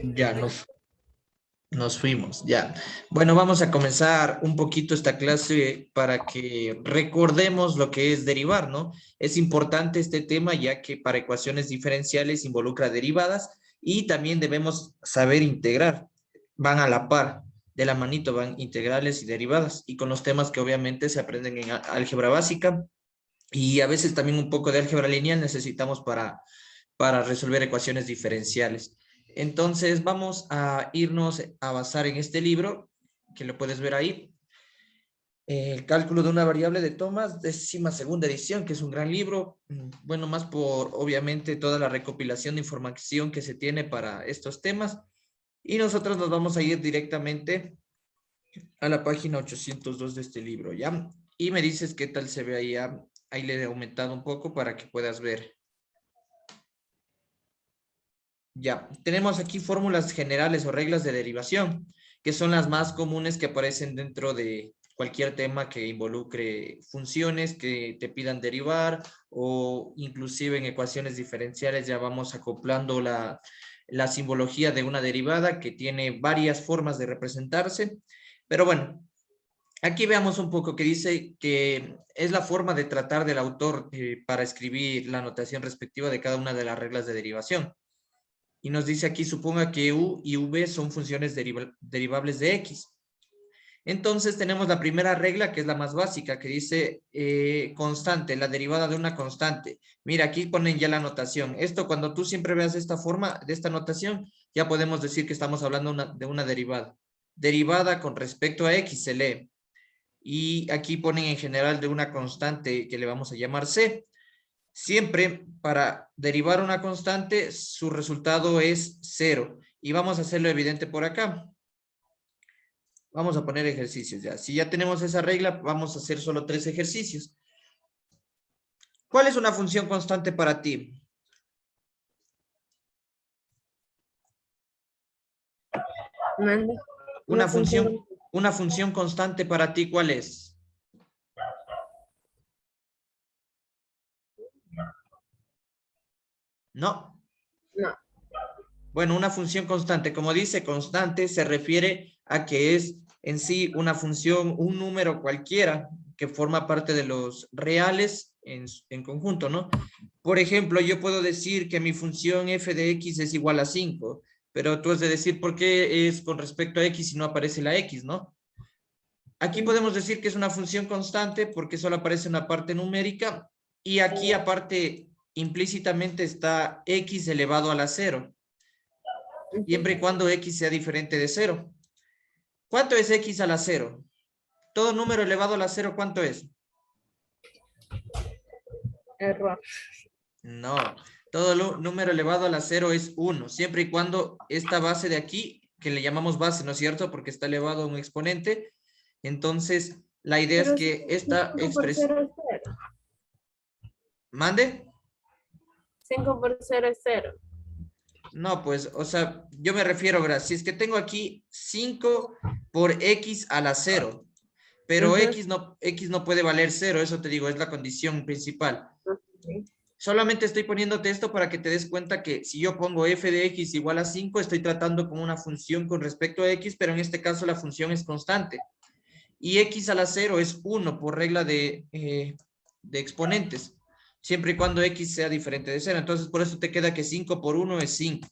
Ya nos fuimos, ya. Bueno, vamos a comenzar un poquito esta clase para que recordemos lo que es derivar, ¿no? Es importante este tema ya que para ecuaciones diferenciales involucra derivadas y también debemos saber integrar. Van a la par, de la manito van integrales y derivadas y con los temas que obviamente se aprenden en álgebra básica y a veces también un poco de álgebra lineal necesitamos para resolver ecuaciones diferenciales. Entonces vamos a irnos a basar en este libro, que lo puedes ver ahí, El cálculo de una variable de Thomas, 12ª edición, que es un gran libro, bueno, más por obviamente toda la recopilación de información que se tiene para estos temas. Y nosotros nos vamos a ir directamente a la página 802 de este libro, ¿ya? Y me dices qué tal se ve ahí, ¿ya? Ahí le he aumentado un poco para que puedas ver. Ya, tenemos aquí fórmulas generales o reglas de derivación, que son las más comunes que aparecen dentro de cualquier tema que involucre funciones que te pidan derivar o inclusive en ecuaciones diferenciales ya vamos acoplando la simbología de una derivada que tiene varias formas de representarse. Pero bueno, aquí veamos un poco que dice que es la forma de tratar del autor para escribir la notación respectiva de cada una de las reglas de derivación. Y nos dice aquí, suponga que u y v son funciones derivables de x. Entonces tenemos la primera regla, que es la más básica, que dice constante, la derivada de una constante. Mira, aquí ponen ya la notación. Esto, cuando tú siempre veas esta forma de esta notación, ya podemos decir que estamos hablando de una derivada. Derivada con respecto a x se lee. Y aquí ponen en general de una constante que le vamos a llamar c. Siempre para derivar una constante, su resultado es 0. Y vamos a hacerlo evidente por acá. Vamos a poner ejercicios ya. Si ya tenemos esa regla, vamos a hacer solo 3 ejercicios. ¿Cuál es una función constante para ti? Mande. Una función constante para ti, ¿cuál es? No. No. Bueno, una función constante, como dice constante, se refiere a que es en sí una función, un número cualquiera que forma parte de los reales en conjunto, ¿no? Por ejemplo, yo puedo decir que mi función f de x es igual a 5, pero tú has de decir por qué es con respecto a x y no aparece la x, ¿no? Aquí podemos decir que es una función constante porque solo aparece una parte numérica y aquí aparte implícitamente está x elevado a la 0 siempre y cuando x sea diferente de 0. ¿Cuánto es x a la 0? Todo número elevado a la 0, ¿cuánto es? Error. No, todo número elevado a la 0 es 1, siempre y cuando esta base de aquí, que le llamamos base, ¿no es cierto? Porque está elevado a un exponente. Entonces, la idea es Pero que esta 5 por expresión... 0 es 0. ¿Mande? 5 por 0 es 0. No, pues, o sea, yo me refiero, ¿verdad? Si es que tengo aquí 5 por x a la 0, pero x no puede valer 0, eso te digo, es la condición principal. Solamente estoy poniéndote esto para que te des cuenta que si yo pongo f de x igual a 5, estoy tratando con una función con respecto a x, pero en este caso la función es constante. Y x a la 0 es 1 por regla de exponentes, siempre y cuando x sea diferente de 0. Entonces, por eso te queda que 5 por 1 es 5.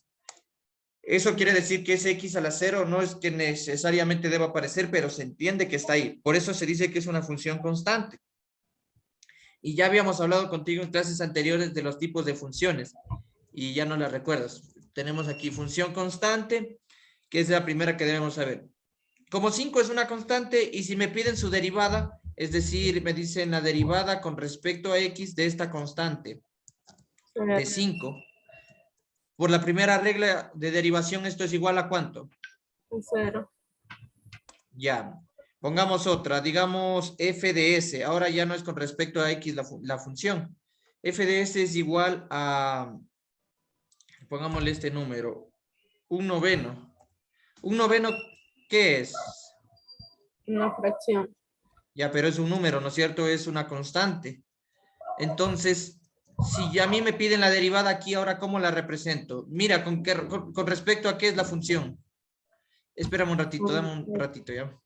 Eso quiere decir que ese x a la 0 no es que necesariamente deba aparecer, pero se entiende que está ahí. Por eso se dice que es una función constante. Y ya habíamos hablado contigo en clases anteriores de los tipos de funciones y ya no las recuerdas. Tenemos aquí función constante, que es la primera que debemos saber. Como 5 es una constante y si me piden su derivada, es decir, me dicen la derivada con respecto a x de esta constante de 5. Por la primera regla de derivación, esto es igual a ¿cuánto? 0. Ya. Pongamos otra, digamos f de s. Ahora ya no es con respecto a x la función. F de s es igual a, pongámosle este número, 1/9. ¿1/9 qué es? Una fracción. Ya, pero es un número, ¿no es cierto? Es una constante. Entonces, Si a mí me piden la derivada aquí, ahora, ¿cómo la represento? Mira, con respecto a qué es la función. Espérame un ratito, dame un ratito ya.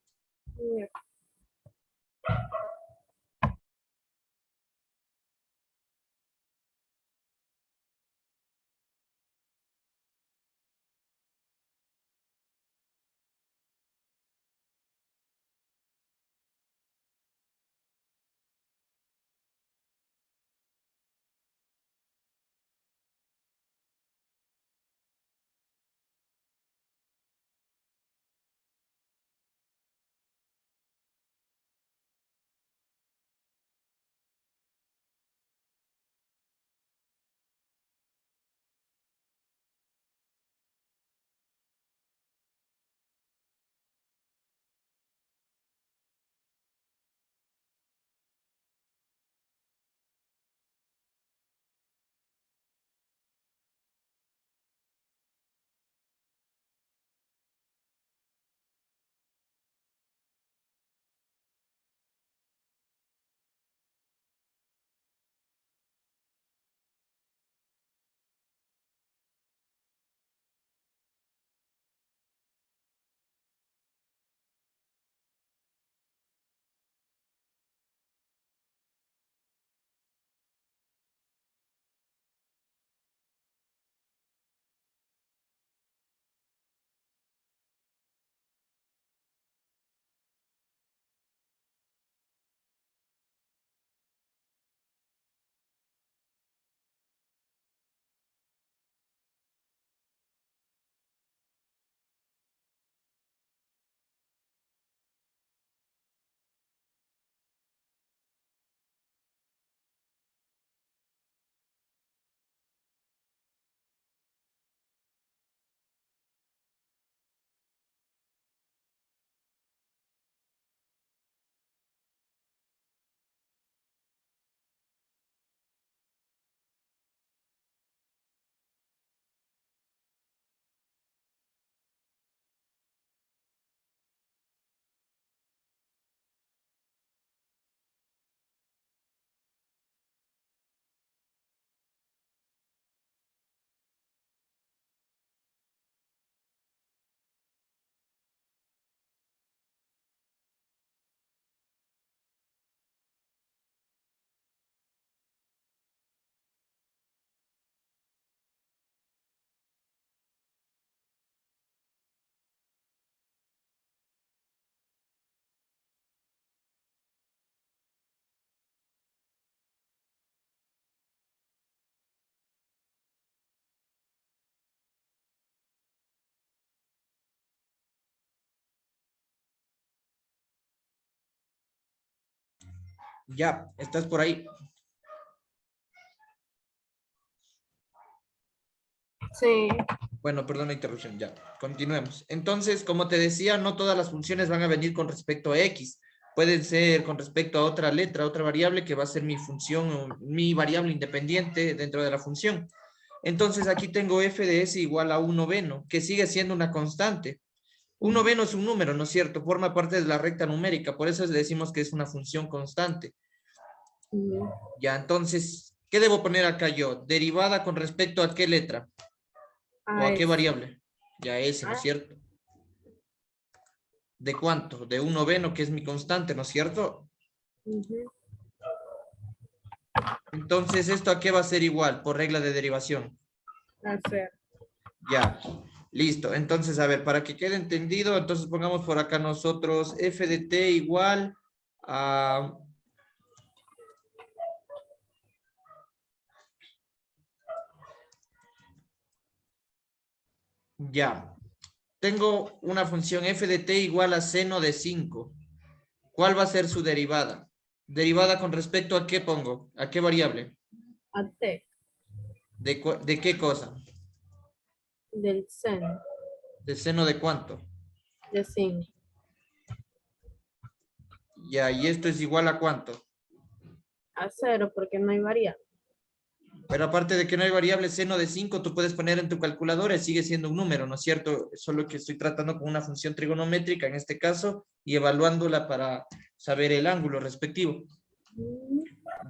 Ya, estás por ahí. Sí. Bueno, perdón la interrupción, ya. Continuemos. Entonces, como te decía, no todas las funciones van a venir con respecto a X. Pueden ser con respecto a otra letra, otra variable que va a ser mi función o mi variable independiente dentro de la función. Entonces, aquí tengo f de s igual a 1 noveno, que sigue siendo una constante. 1 noveno es un número, ¿no es cierto? Forma parte de la recta numérica, por eso le decimos que es una función constante. Ya, entonces, ¿qué debo poner acá yo? Derivada con respecto a qué letra o a qué variable. Ya S, ¿no es cierto? ¿De cuánto? De 1 noveno, que es mi constante, ¿no es cierto? Entonces, ¿esto a qué va a ser igual por regla de derivación? A cero. Ya, listo. Entonces, a ver, para que quede entendido, entonces pongamos por acá nosotros f de t igual a... Ya, tengo una función f de t igual a seno de 5. ¿Cuál va a ser su derivada? ¿Derivada con respecto a qué pongo? ¿A qué variable? A t. ¿De qué cosa? Del seno. ¿De seno de cuánto? De 5. Ya, ¿y esto es igual a cuánto? A cero porque no hay variable. Pero aparte de que no hay variable seno de 5, tú puedes poner en tu calculadora y sigue siendo un número, ¿no es cierto? Solo que estoy tratando con una función trigonométrica en este caso y evaluándola para saber el ángulo respectivo.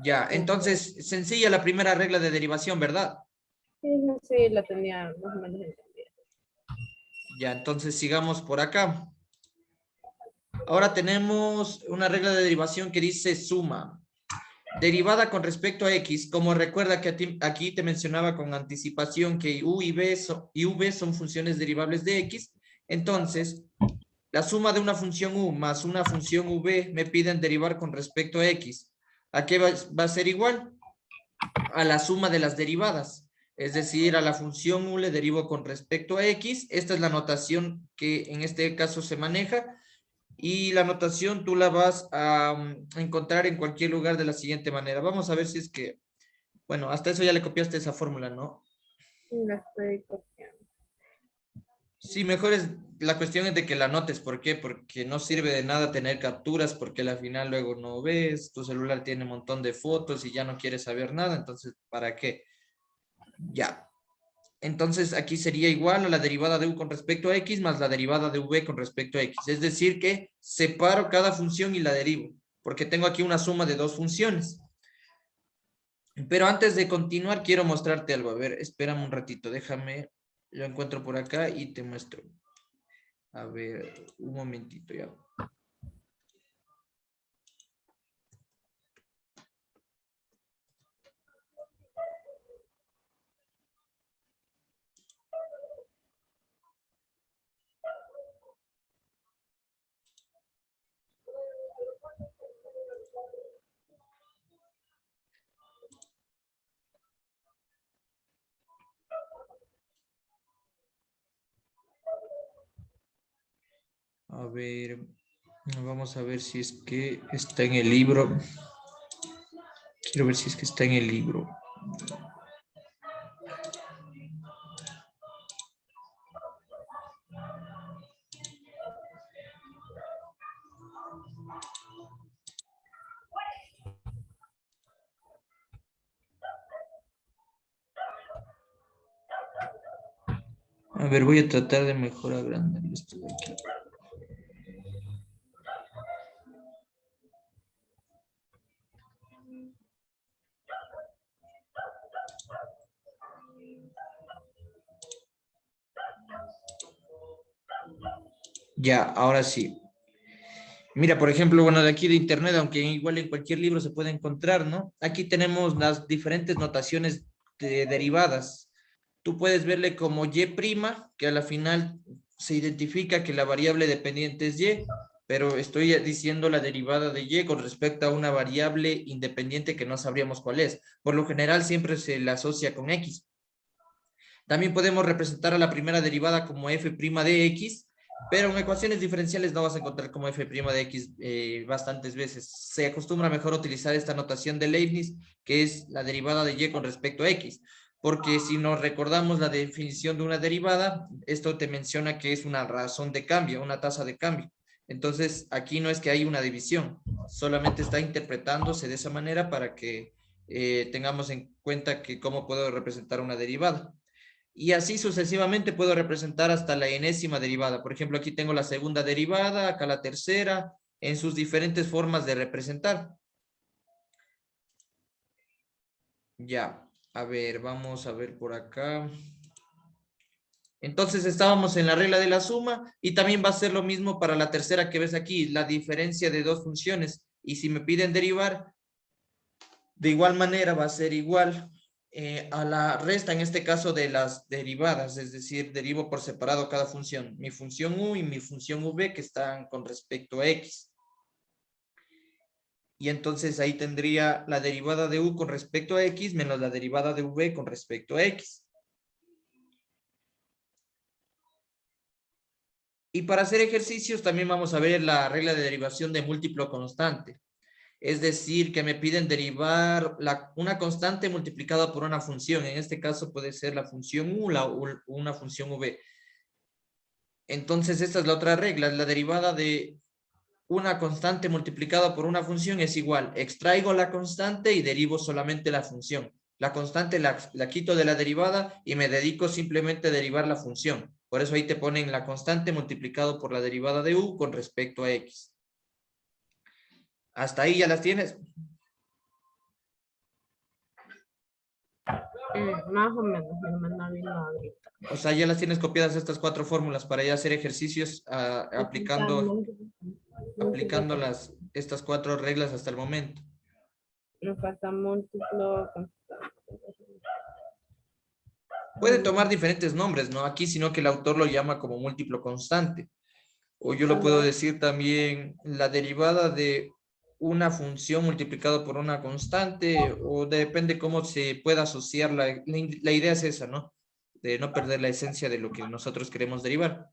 Ya, entonces, sencilla la primera regla de derivación, ¿verdad? Sí, sí, la tenía más o menos entendida. Ya, entonces sigamos por acá. Ahora tenemos una regla de derivación que dice suma. Derivada con respecto a X, como recuerda que aquí te mencionaba con anticipación que U y V son funciones derivables de X, entonces la suma de una función U más una función V me piden derivar con respecto a X. ¿A qué va a ser igual? A la suma de las derivadas. Es decir, a la función U le derivo con respecto a X. Esta es la notación que en este caso se maneja. Y la notación tú la vas a encontrar en cualquier lugar de la siguiente manera. Vamos a ver si es que, bueno, hasta eso ya le copiaste esa fórmula, ¿no? La estoy copiando. Sí, mejor es, la cuestión es de que la anotes. ¿Por qué? Porque no sirve de nada tener capturas porque al final luego no ves, tu celular tiene un montón de fotos y ya no quieres saber nada, entonces, ¿para qué? Ya. Entonces aquí sería igual a la derivada de u con respecto a x más la derivada de v con respecto a x. Es decir que separo cada función y la derivo, porque tengo aquí una suma de dos funciones. Pero antes de continuar quiero mostrarte algo. A ver, espérame un ratito, déjame, lo encuentro por acá y te muestro. A ver, un momentito ya. A ver, vamos a ver si es que está en el libro. Quiero ver si es que está en el libro. A ver, voy a tratar de mejorar grande esto de aquí. Ya, ahora sí. Mira, por ejemplo, bueno, de aquí de internet, aunque igual en cualquier libro se puede encontrar, ¿no? Aquí tenemos las diferentes notaciones derivadas. Tú puedes verle como y', que a la final se identifica que la variable dependiente es y, pero estoy diciendo la derivada de y con respecto a una variable independiente que no sabríamos cuál es. Por lo general siempre se la asocia con x. También podemos representar a la primera derivada como f' de x, pero en ecuaciones diferenciales no vas a encontrar como f' de x bastantes veces. Se acostumbra mejor utilizar esta notación de Leibniz, que es la derivada de y con respecto a x, porque si nos recordamos la definición de una derivada, esto te menciona que es una razón de cambio, una tasa de cambio. Entonces, aquí no es que hay una división, solamente está interpretándose de esa manera para que tengamos en cuenta que cómo puedo representar una derivada. Y así sucesivamente puedo representar hasta la enésima derivada. Por ejemplo, aquí tengo la segunda derivada, acá la tercera, en sus diferentes formas de representar. Ya, a ver, vamos a ver por acá. Entonces estábamos en la regla de la suma y también va a ser lo mismo para la tercera que ves aquí, la diferencia de dos funciones. Y si me piden derivar, de igual manera va a ser igual a la resta, en este caso de las derivadas, es decir, derivo por separado cada función, mi función u y mi función v que están con respecto a x. Y entonces ahí tendría la derivada de u con respecto a x menos la derivada de v con respecto a x. Y para hacer ejercicios también vamos a ver la regla de derivación de múltiplo constante. Es decir, que me piden derivar una constante multiplicada por una función. En este caso puede ser la función u o una función v. Entonces, esta es la otra regla. La derivada de una constante multiplicada por una función es igual. Extraigo la constante y derivo solamente la función. La constante la quito de la derivada y me dedico simplemente a derivar la función. Por eso ahí te ponen la constante multiplicado por la derivada de u con respecto a x. ¿Hasta ahí ya las tienes? Más o menos, mi hermana vino ahorita. O sea, ya las tienes copiadas estas 4 fórmulas para ya hacer ejercicios aplicando estas 4 reglas hasta el momento. Me falta múltiplo. Puede tomar diferentes nombres, ¿no? Aquí, sino que el autor lo llama como múltiplo constante. O yo lo puedo decir también la derivada de una función multiplicado por una constante, o depende cómo se pueda asociar. La idea es esa, ¿no? De no perder la esencia de lo que nosotros queremos derivar.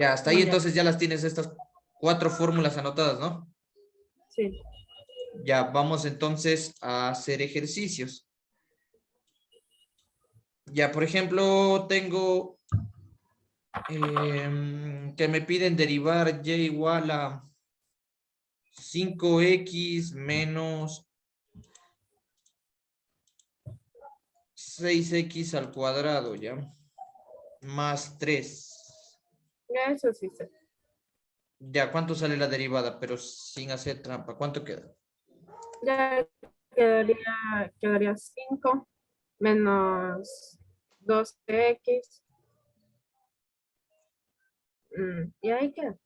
Ya, hasta ahí entonces ya las tienes estas 4 fórmulas anotadas, ¿no? Sí. Ya, vamos entonces a hacer ejercicios. Ya, por ejemplo, tengo que me piden derivar y igual a 5x menos 6x al cuadrado, ¿ya? Más 3. Eso sí sé. Ya, ¿cuánto sale la derivada? Pero sin hacer trampa, ¿cuánto queda? Ya quedaría 5 menos 2x. Y ahí queda.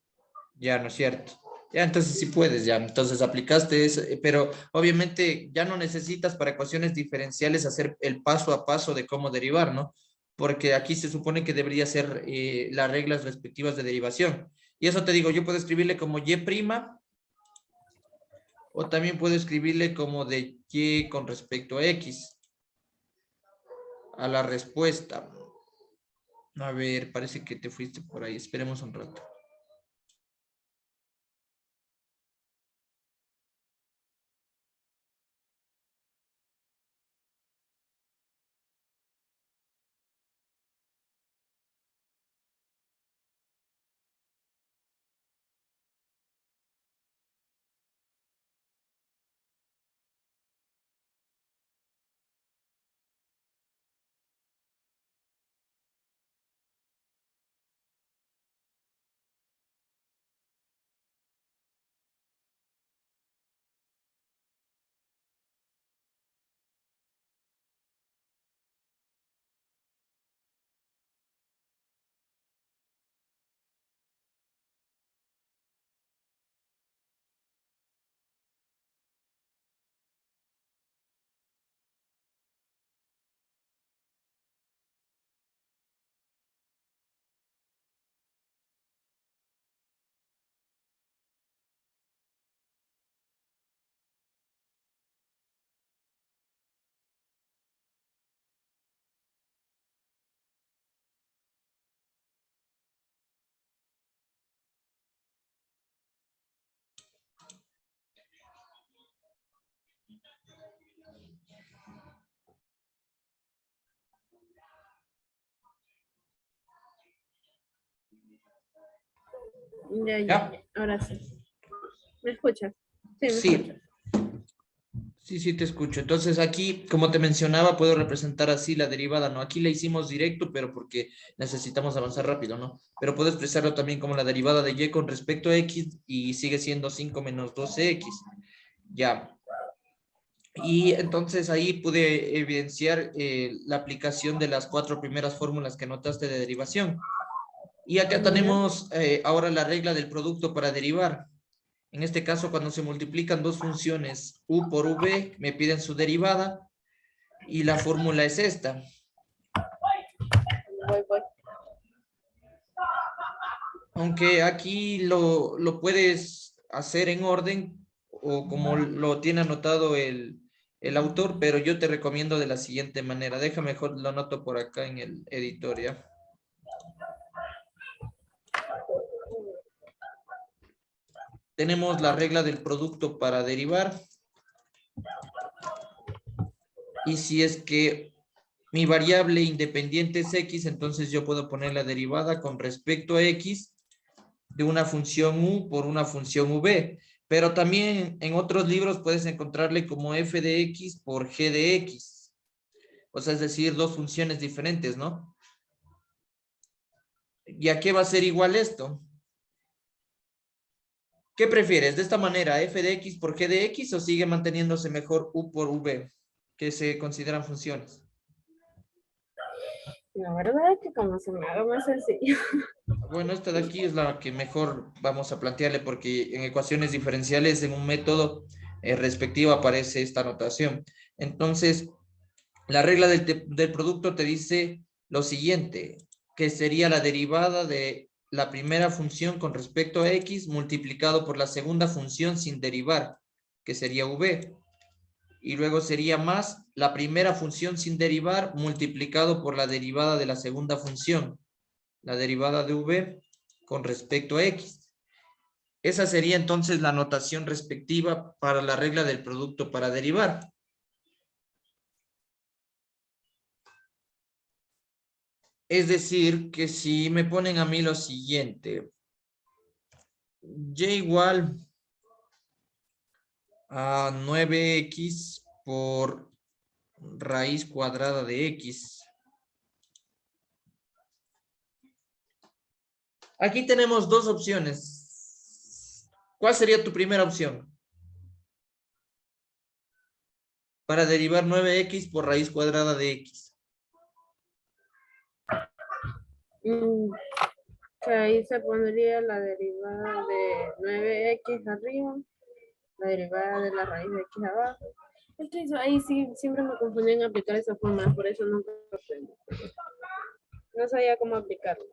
Ya, ¿no es cierto? Ya, entonces sí puedes, ya. Entonces aplicaste eso, pero obviamente ya no necesitas para ecuaciones diferenciales hacer el paso a paso de cómo derivar, ¿no? Porque aquí se supone que debería ser las reglas respectivas de derivación. Y eso te digo, yo puedo escribirle como y', o también puedo escribirle como de y con respecto a x, a la respuesta. A ver, parece que te fuiste por ahí. Esperemos un rato. Ya. Ahora sí. ¿Me escuchas? Sí, me Sí, escuchas. sí, te escucho. Entonces aquí, como te mencionaba, puedo representar así la derivada, ¿no? Aquí la hicimos directo, pero porque necesitamos avanzar rápido, ¿no? Pero puedo expresarlo también como la derivada de y con respecto a x y sigue siendo 5 menos 12x. Ya. Y entonces ahí pude evidenciar la aplicación de las 4 primeras fórmulas que notaste de derivación. Y acá tenemos ahora la regla del producto para derivar. En este caso, cuando se multiplican dos funciones u por v, me piden su derivada y la fórmula es esta. Voy. Aunque aquí lo puedes hacer en orden o como lo tiene anotado el autor, pero yo te recomiendo de la siguiente manera. Déjame mejor lo anoto por acá en el editor, ¿ya? Tenemos la regla del producto para derivar. Y si es que mi variable independiente es x, entonces yo puedo poner la derivada con respecto a x de una función u por una función v. Pero también en otros libros puedes encontrarle como f de x por g de x. O sea, es decir, dos funciones diferentes, ¿no? ¿Y a qué va a ser igual esto? ¿Qué prefieres? ¿De esta manera, f de x por g de x o sigue manteniéndose mejor u por v? que se consideran funciones? La verdad es que como se me haga más sencillo. Bueno, esta de aquí es la que mejor vamos a plantearle porque en ecuaciones diferenciales en un método respectivo aparece esta notación. Entonces, la regla del producto te dice lo siguiente, que sería la derivada de la primera función con respecto a x multiplicado por la segunda función sin derivar, que sería v. Y luego sería más la primera función sin derivar multiplicado por la derivada de la segunda función, la derivada de v con respecto a x. Esa sería entonces la notación respectiva para la regla del producto para derivar. Es decir, que si me ponen a mí lo siguiente, y igual a 9x por raíz cuadrada de x. Aquí tenemos dos opciones. ¿Cuál sería tu primera opción? Para derivar 9x por raíz cuadrada de x. Que ahí se pondría la derivada de 9x arriba, la derivada de la raíz de x abajo. Es que eso, ahí sí siempre me confundí en aplicar esa forma, por eso nunca lo aprendí. No sabía cómo aplicarlo.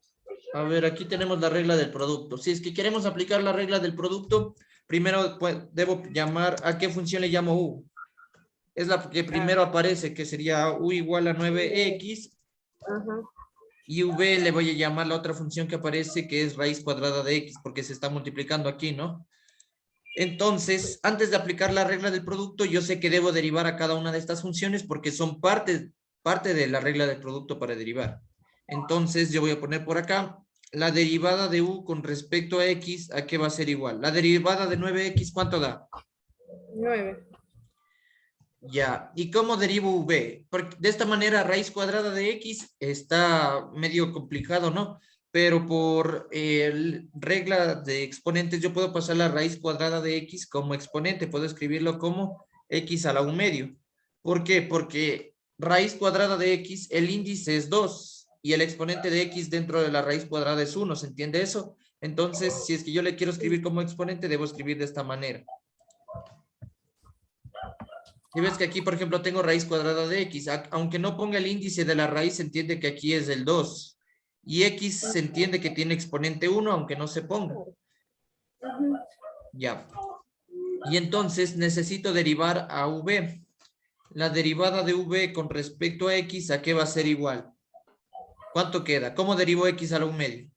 A ver, aquí tenemos la regla del producto. Si es que queremos aplicar la regla del producto, primero debo llamar, ¿a qué función le llamo u? Es la que primero aparece, que sería u igual a 9x. Ajá. Y v le voy a llamar la otra función que aparece, que es raíz cuadrada de x, porque se está multiplicando aquí, ¿no? Entonces, antes de aplicar la regla del producto, yo sé que debo derivar a cada una de estas funciones porque son parte de la regla del producto para derivar. Entonces, yo voy a poner por acá la derivada de u con respecto a x, ¿a qué va a ser igual? La derivada de 9x, ¿cuánto da? 9. Ya, ¿y cómo derivo v? Porque de esta manera raíz cuadrada de x está medio complicado, ¿no? Pero por regla de exponentes yo puedo pasar la raíz cuadrada de x como exponente, puedo escribirlo como x a la 1/2. ¿Por qué? Porque raíz cuadrada de x, el índice es 2 y el exponente de x dentro de la raíz cuadrada es 1, ¿se entiende eso? Entonces, si es que yo le quiero escribir como exponente, debo escribir de esta manera. Y ves que aquí, por ejemplo, tengo raíz cuadrada de x. Aunque no ponga el índice de la raíz, se entiende que aquí es el 2. Y x se entiende que tiene exponente 1, aunque no se ponga. Ya. Y entonces necesito derivar a v. La derivada de v con respecto a x, ¿a qué va a ser igual? ¿Cuánto queda? ¿Cómo derivo x a la 1/2?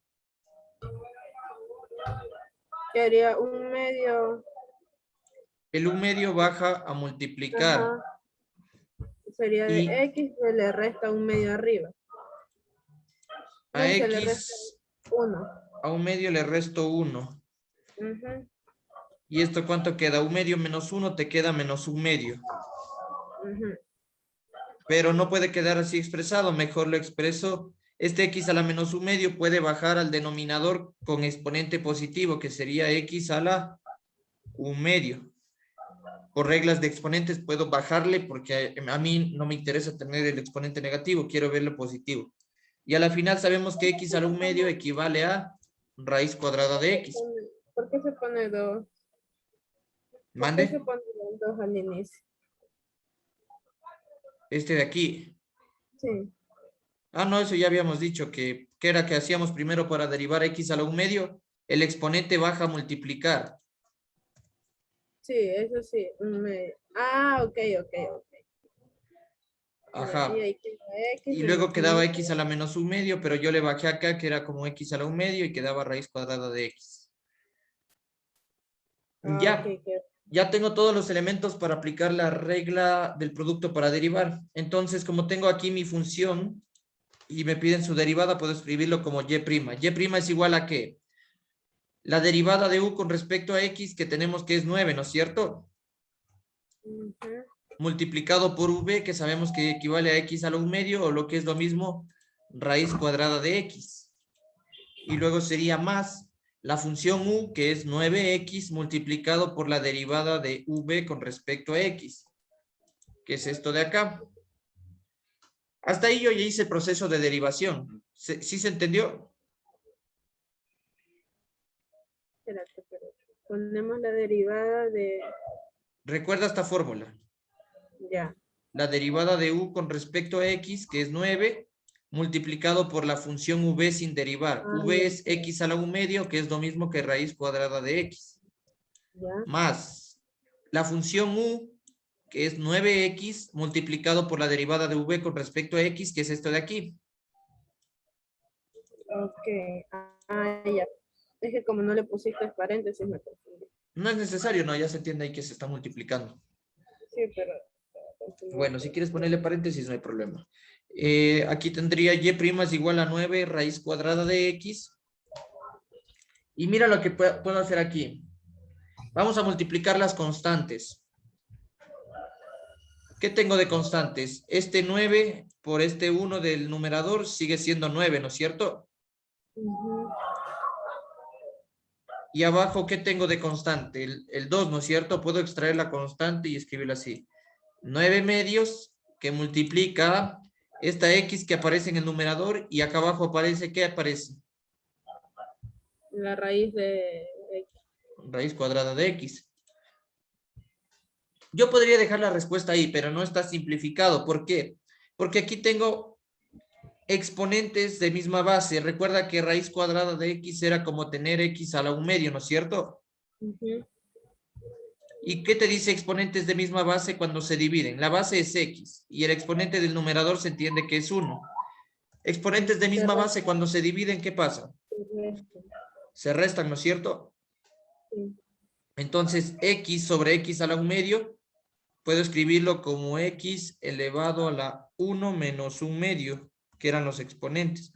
Quedaría 1/2. El 1/2 baja a multiplicar. Ajá. Sería de Y x, se le resta 1/2 arriba. a Se le resta x 1. a 1/2 le resto 1. ¿Y esto cuánto queda? 1/2 menos 1 te queda menos 1/2. Pero no puede quedar así expresado, mejor lo expreso. Este x a la menos 1/2 puede bajar al denominador con exponente positivo, que sería x a la 1/2. Por reglas de exponentes puedo bajarle porque a mí no me interesa tener el exponente negativo, quiero verlo positivo. Y a la final sabemos que x a la 1/2 equivale a raíz cuadrada de x. ¿Por qué se pone 2? ¿Por qué se ¿Mande? pone 2 al inicio? Este de aquí. Sí. Ah, no, eso ya habíamos dicho que era que hacíamos primero para derivar x a la 1/2, el exponente baja a multiplicar. Sí, eso sí. Ah, ok. Ajá. Y ahí queda x Y menos luego quedaba 1. x a la menos 1/2, pero yo le bajé acá que era como x a la 1/2 y quedaba raíz cuadrada de x. Ah, ok. Ya tengo todos los elementos para aplicar la regla del producto para derivar. Entonces, como tengo aquí mi función y me piden su derivada, puedo escribirlo como y'. Y' es igual a ¿qué? La derivada de u con respecto a x que tenemos que es 9, ¿no es cierto? Multiplicado por v, que sabemos que equivale a x a la 1/2, o lo que es lo mismo, raíz cuadrada de x. Y luego sería más la función u, que es 9x, multiplicado por la derivada de v con respecto a x, que es esto de acá. Hasta ahí yo ya hice el proceso de derivación. ¿Sí se entendió? Espérate. Ponemos la derivada de... Recuerda esta fórmula. Ya. La derivada de u con respecto a x, que es 9, multiplicado por la función v sin derivar. V es x a la u medio, que es lo mismo que raíz cuadrada de x. Ya. Más la función u, que es 9x, multiplicado por la derivada de v con respecto a x, que es esto de aquí. Ok. Ya. Es que como no le pusiste paréntesis, me confundí. No es necesario, no, ya se entiende ahí que se está multiplicando. Sí, pero... Bueno, si quieres ponerle paréntesis, no hay problema. Aquí tendría y' es igual a 9 raíz cuadrada de x. Y mira lo que puedo hacer aquí. Vamos a multiplicar las constantes. ¿Qué tengo de constantes? Este 9 por este 1 del numerador sigue siendo 9, ¿no es cierto? Y abajo, ¿qué tengo de constante? El 2, ¿no es cierto? Puedo extraer la constante y escribirlo así. 9 medios que multiplica esta x que aparece en el numerador y acá abajo aparece, ¿qué aparece? La raíz de x. Raíz cuadrada de x. Yo podría dejar la respuesta ahí, pero no está simplificado. ¿Por qué? Porque aquí tengo exponentes de misma base. Recuerda que raíz cuadrada de x era como tener x a la un medio, ¿no es cierto? ¿Y qué te dice exponentes de misma base cuando se dividen? La base es x y el exponente del numerador se entiende que es 1. Exponentes de misma base cuando se dividen, ¿qué pasa? Se restan, ¿no es cierto? Sí. Entonces, x sobre x a la un medio, puedo escribirlo como x elevado a la 1 menos un medio, que eran los exponentes.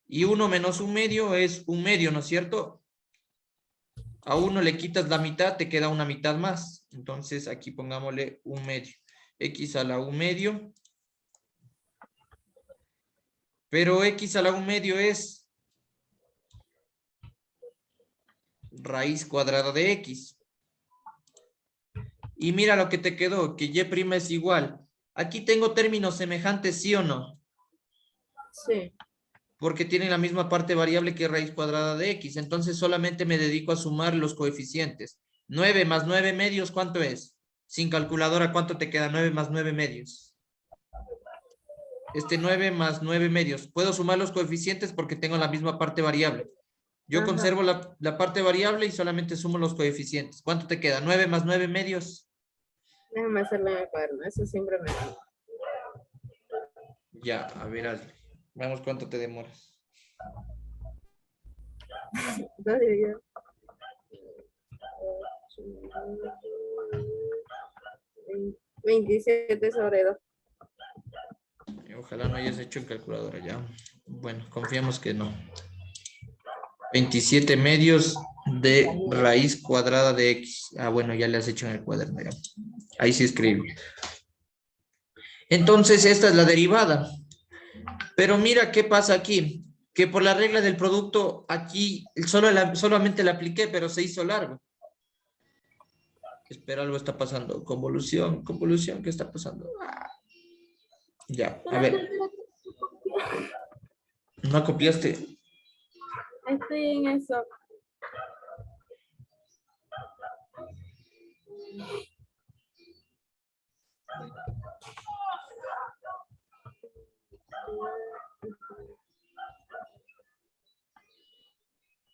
Y 1 menos un medio es un medio, ¿no es cierto? A 1 le quitas la mitad, te queda una mitad más. Entonces, aquí pongámosle un medio. X a la un medio. Pero x a la un medio es raíz cuadrada de x. Y mira lo que te quedó, que y' es igual. Aquí tengo términos semejantes, ¿sí o no? Sí. Porque tienen la misma parte variable que raíz cuadrada de x. Entonces solamente me dedico a sumar los coeficientes. 9 más 9 medios, ¿cuánto es? Sin calculadora, ¿cuánto te queda? 9 más 9 medios. 9 más 9 medios. Puedo sumar los coeficientes porque tengo la misma parte variable. Yo conservo la parte variable y solamente sumo los coeficientes. ¿Cuánto te queda? 9 más 9 medios. Déjame hacerlo en el cuaderno, eso siempre me da. Ya, a ver, hazle. Veamos cuánto te demoras. 2 dividido. 27 sobre 2. Ojalá no hayas hecho en calculadora ya. Bueno, confiamos que no. 27 medios de raíz cuadrada de x. Ah, bueno, ya le has hecho en el cuaderno. Ya. Ahí sí escribe. Entonces, esta es la derivada. Pero mira qué pasa aquí. Que por la regla del producto, aquí solamente la apliqué, pero se hizo largo. Espera, algo está pasando. Convolución, ¿qué está pasando? Ah. Ya, a ver. ¿No copiaste? Estoy en eso.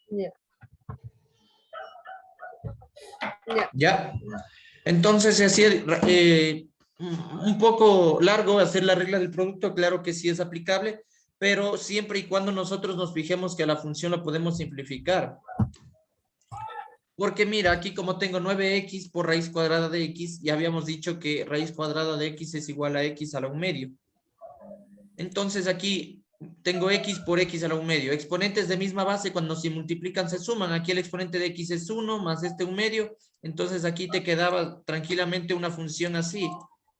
Ya. Ya. Entonces se hacía un poco largo hacer la regla del producto, claro que sí es aplicable, pero siempre y cuando nosotros nos fijemos que a la función la podemos simplificar. Porque mira, aquí como tengo 9x por raíz cuadrada de x, ya habíamos dicho que raíz cuadrada de x es igual a x a la un medio. Entonces aquí tengo x por x a la un medio. Exponentes de misma base cuando se multiplican se suman. Aquí el exponente de x es 1 más este un medio. Entonces aquí te quedaba tranquilamente una función así.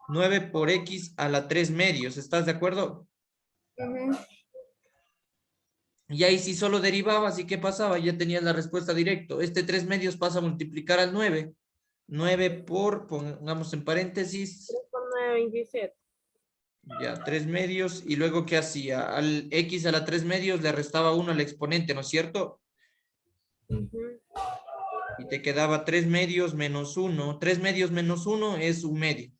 9 por x a la 3 medios. ¿Estás de acuerdo? Y ahí si solo derivabas, ¿y qué pasaba? Ya tenías la respuesta directo. Este 3 medios pasa a multiplicar al 9. 9 por, pongamos en paréntesis, 3 por 9, 27. ya, 3 medios. Y luego, ¿qué hacía? Al x a la 3 medios le restaba 1 al exponente, ¿no es cierto? Ujú. Y te quedaba 3 medios menos 1. 3 medios menos 1 es un medio.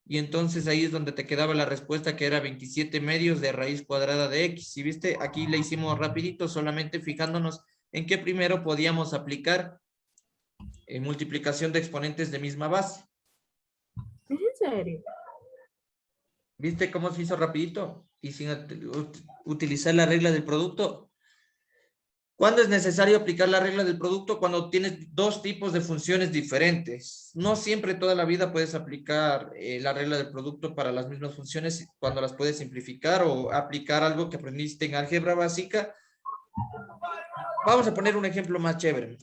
Y entonces ahí es donde te quedaba la respuesta, que era 27 medios de raíz cuadrada de x. Si viste, aquí le hicimos rapidito, solamente fijándonos en que primero podíamos aplicar multiplicación de exponentes de misma base. ¿Es en serio? ¿Viste cómo se hizo rapidito? Y sin utilizar la regla del producto. ¿Cuándo es necesario aplicar la regla del producto? Cuando tienes dos tipos de funciones diferentes. No siempre toda la vida puedes aplicar la regla del producto para las mismas funciones cuando las puedes simplificar o aplicar algo que aprendiste en álgebra básica. Vamos a poner un ejemplo más chévere.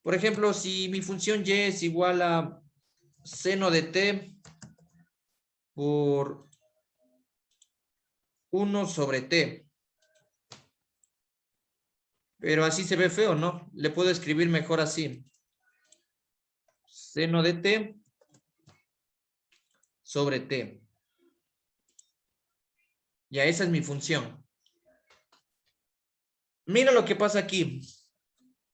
Por ejemplo, si mi función y es igual a seno de t por 1 sobre t. Pero así se ve feo, ¿no? Le puedo escribir mejor así. Seno de t sobre t. Ya, esa es mi función. Mira lo que pasa aquí.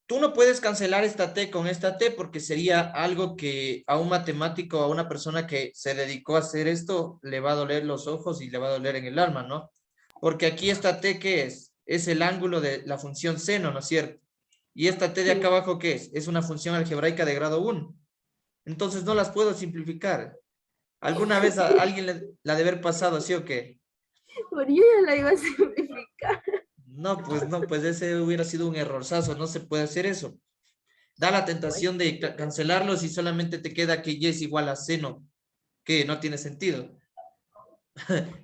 Tú no puedes cancelar esta t con esta t porque sería algo que a un matemático, a una persona que se dedicó a hacer esto, le va a doler los ojos y le va a doler en el alma, ¿no? Porque aquí esta t, ¿qué es? Es el ángulo de la función seno, ¿no es cierto? Y esta t de acá Sí. abajo, ¿qué es? Es una función algebraica de grado 1. Entonces no las puedo simplificar. ¿Alguna vez a alguien la ha de haber pasado, sí o qué? Pero yo ya la iba a simplificar. No, pues ese hubiera sido un errorzazo, no se puede hacer eso. Da la Pues, tentación de cancelarlos y solamente te queda que y es igual a seno, que no tiene sentido.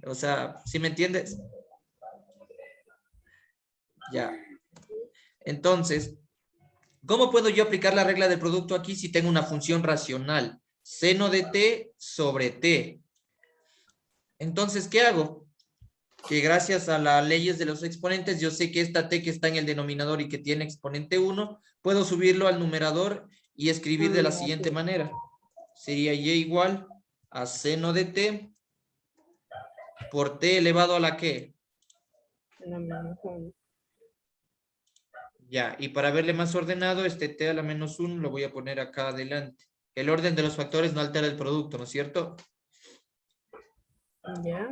O sea, ¿sí me entiendes? Ya. Entonces, ¿cómo puedo yo aplicar la regla del producto aquí si tengo una función racional? Seno de t sobre t. Entonces, ¿qué hago? Que gracias a las leyes de los exponentes, yo sé que esta t que está en el denominador y que tiene exponente 1, puedo subirlo al numerador y escribir de la siguiente manera. Sería y igual a seno de t por t elevado a la ¿qué? no me uno. Ya, y para verle más ordenado, este t a la menos 1 lo voy a poner acá adelante. El orden de los factores no altera el producto, ¿no es cierto? Ya.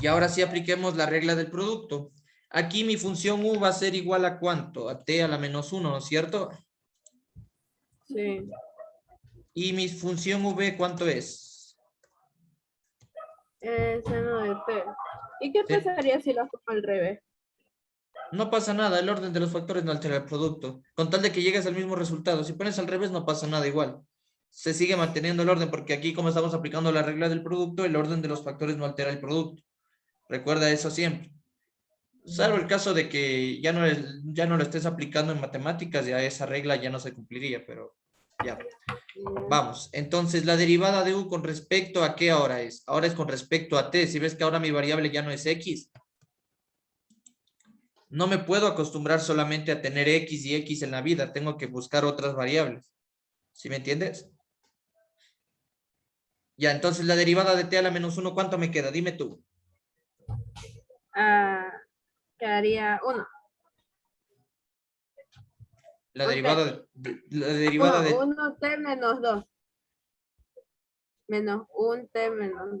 Y ahora sí apliquemos la regla del producto. Aquí mi función u va a ser igual a ¿cuánto? A t a la menos 1, ¿no es cierto? Sí. Y mi función v, ¿cuánto es? Seno de t. ¿Y qué Sí. pasaría si lo pongo al revés? No pasa nada, el orden de los factores no altera el producto. Con tal de que llegues al mismo resultado. Si pones al revés, no pasa nada igual. Se sigue manteniendo el orden, porque aquí, como estamos aplicando la regla del producto, el orden de los factores no altera el producto. Recuerda eso siempre. Salvo el caso de que ya no lo estés aplicando en matemáticas, ya esa regla ya no se cumpliría, pero ya. Vamos, entonces la derivada de u con respecto a qué ahora es. Ahora es con respecto a t. Si ves que ahora mi variable ya no es x, no me puedo acostumbrar solamente a tener x y x en la vida. Tengo que buscar otras variables. ¿Sí me entiendes? Ya, entonces la derivada de t a la menos 1, ¿cuánto me queda? Dime tú. Ah, quedaría 1. La Un t. derivada de 1 t menos 2. Menos un t menos 2.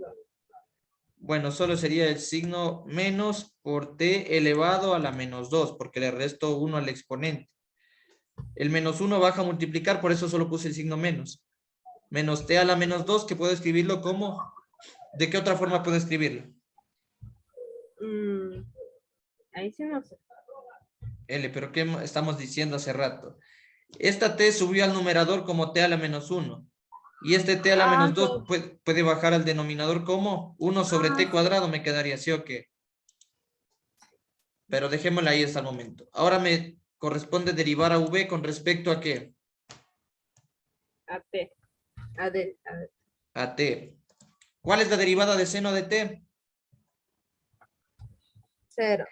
bueno, solo sería el signo menos por t elevado a la menos 2, porque le resto 1 al exponente. El menos 1 baja a multiplicar, por eso solo puse el signo menos. Menos t a la menos 2, que puedo escribirlo como... ¿De qué otra forma puedo escribirlo? Ahí sí no sé. L, pero ¿qué estamos diciendo hace rato? Esta t subió al numerador como t a la menos 1. Y este t a la Ah, menos 2 puede bajar al denominador como 1 sobre t sí. cuadrado, me quedaría así o qué. Pero dejémosla ahí hasta el momento. Ahora me corresponde derivar a v con respecto a qué. A t. A d. A d. A t. ¿Cuál es la derivada de seno de t? 0.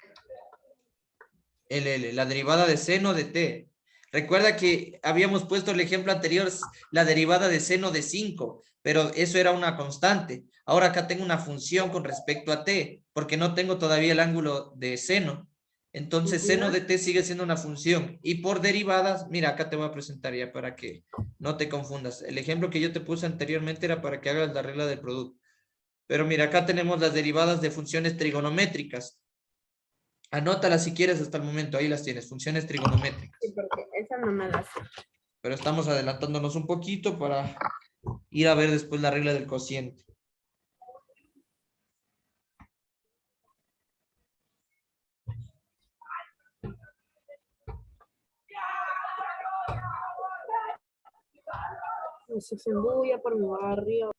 La derivada de seno de t. Recuerda que habíamos puesto el ejemplo anterior, la derivada de seno de 5, pero eso era una constante. Ahora acá tengo una función con respecto a t, porque no tengo todavía el ángulo de seno. Entonces, seno de t sigue siendo una función. Y por derivadas, mira, acá te voy a presentar ya para que no te confundas. El ejemplo que yo te puse anteriormente era para que hagas la regla del producto. Pero mira, acá tenemos las derivadas de funciones trigonométricas. Anótalas si quieres hasta el momento, ahí las tienes, funciones trigonométricas. Sí, porque esa no me la sé. Pero estamos adelantándonos un poquito para ir a ver después la regla del cociente. Se embulla por mi barrio.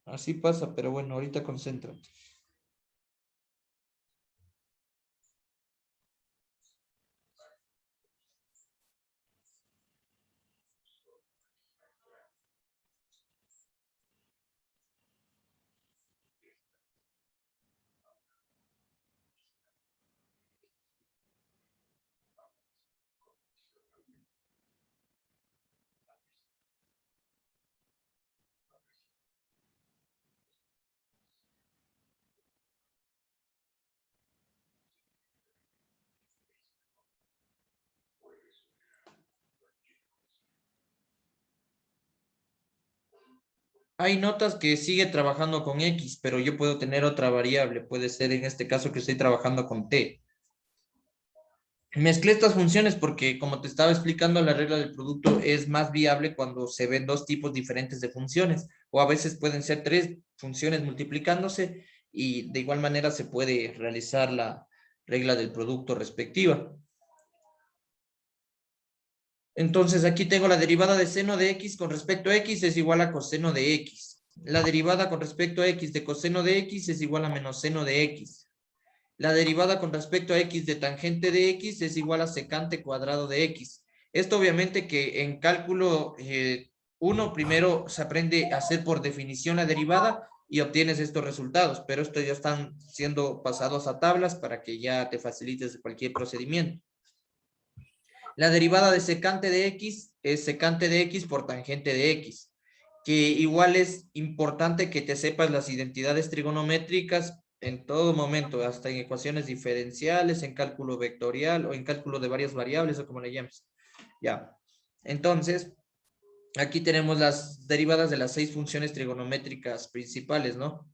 Así pasa, pero bueno, ahorita concéntrate. Hay notas que sigue trabajando con X, pero yo puedo tener otra variable. Puede ser en este caso que estoy trabajando con T. Mezclé estas funciones porque, como te estaba explicando, la regla del producto es más viable cuando se ven dos tipos diferentes de funciones, o a veces pueden ser tres funciones multiplicándose y de igual manera se puede realizar la regla del producto respectiva. Entonces aquí tengo la derivada de seno de x con respecto a x es igual a coseno de x. La derivada con respecto a x de coseno de x es igual a menos seno de x. La derivada con respecto a x de tangente de x es igual a secante cuadrado de x. Esto obviamente que en cálculo 1 primero se aprende a hacer por definición la derivada y obtienes estos resultados, pero estos ya están siendo pasados a tablas para que ya te facilites cualquier procedimiento. La derivada de secante de x es secante de x por tangente de x, que igual es importante que te sepas las identidades trigonométricas en todo momento, hasta en ecuaciones diferenciales, en cálculo vectorial o en cálculo de varias variables o como le llames. Ya. Entonces, aquí tenemos las derivadas de las 6 funciones trigonométricas principales, ¿no?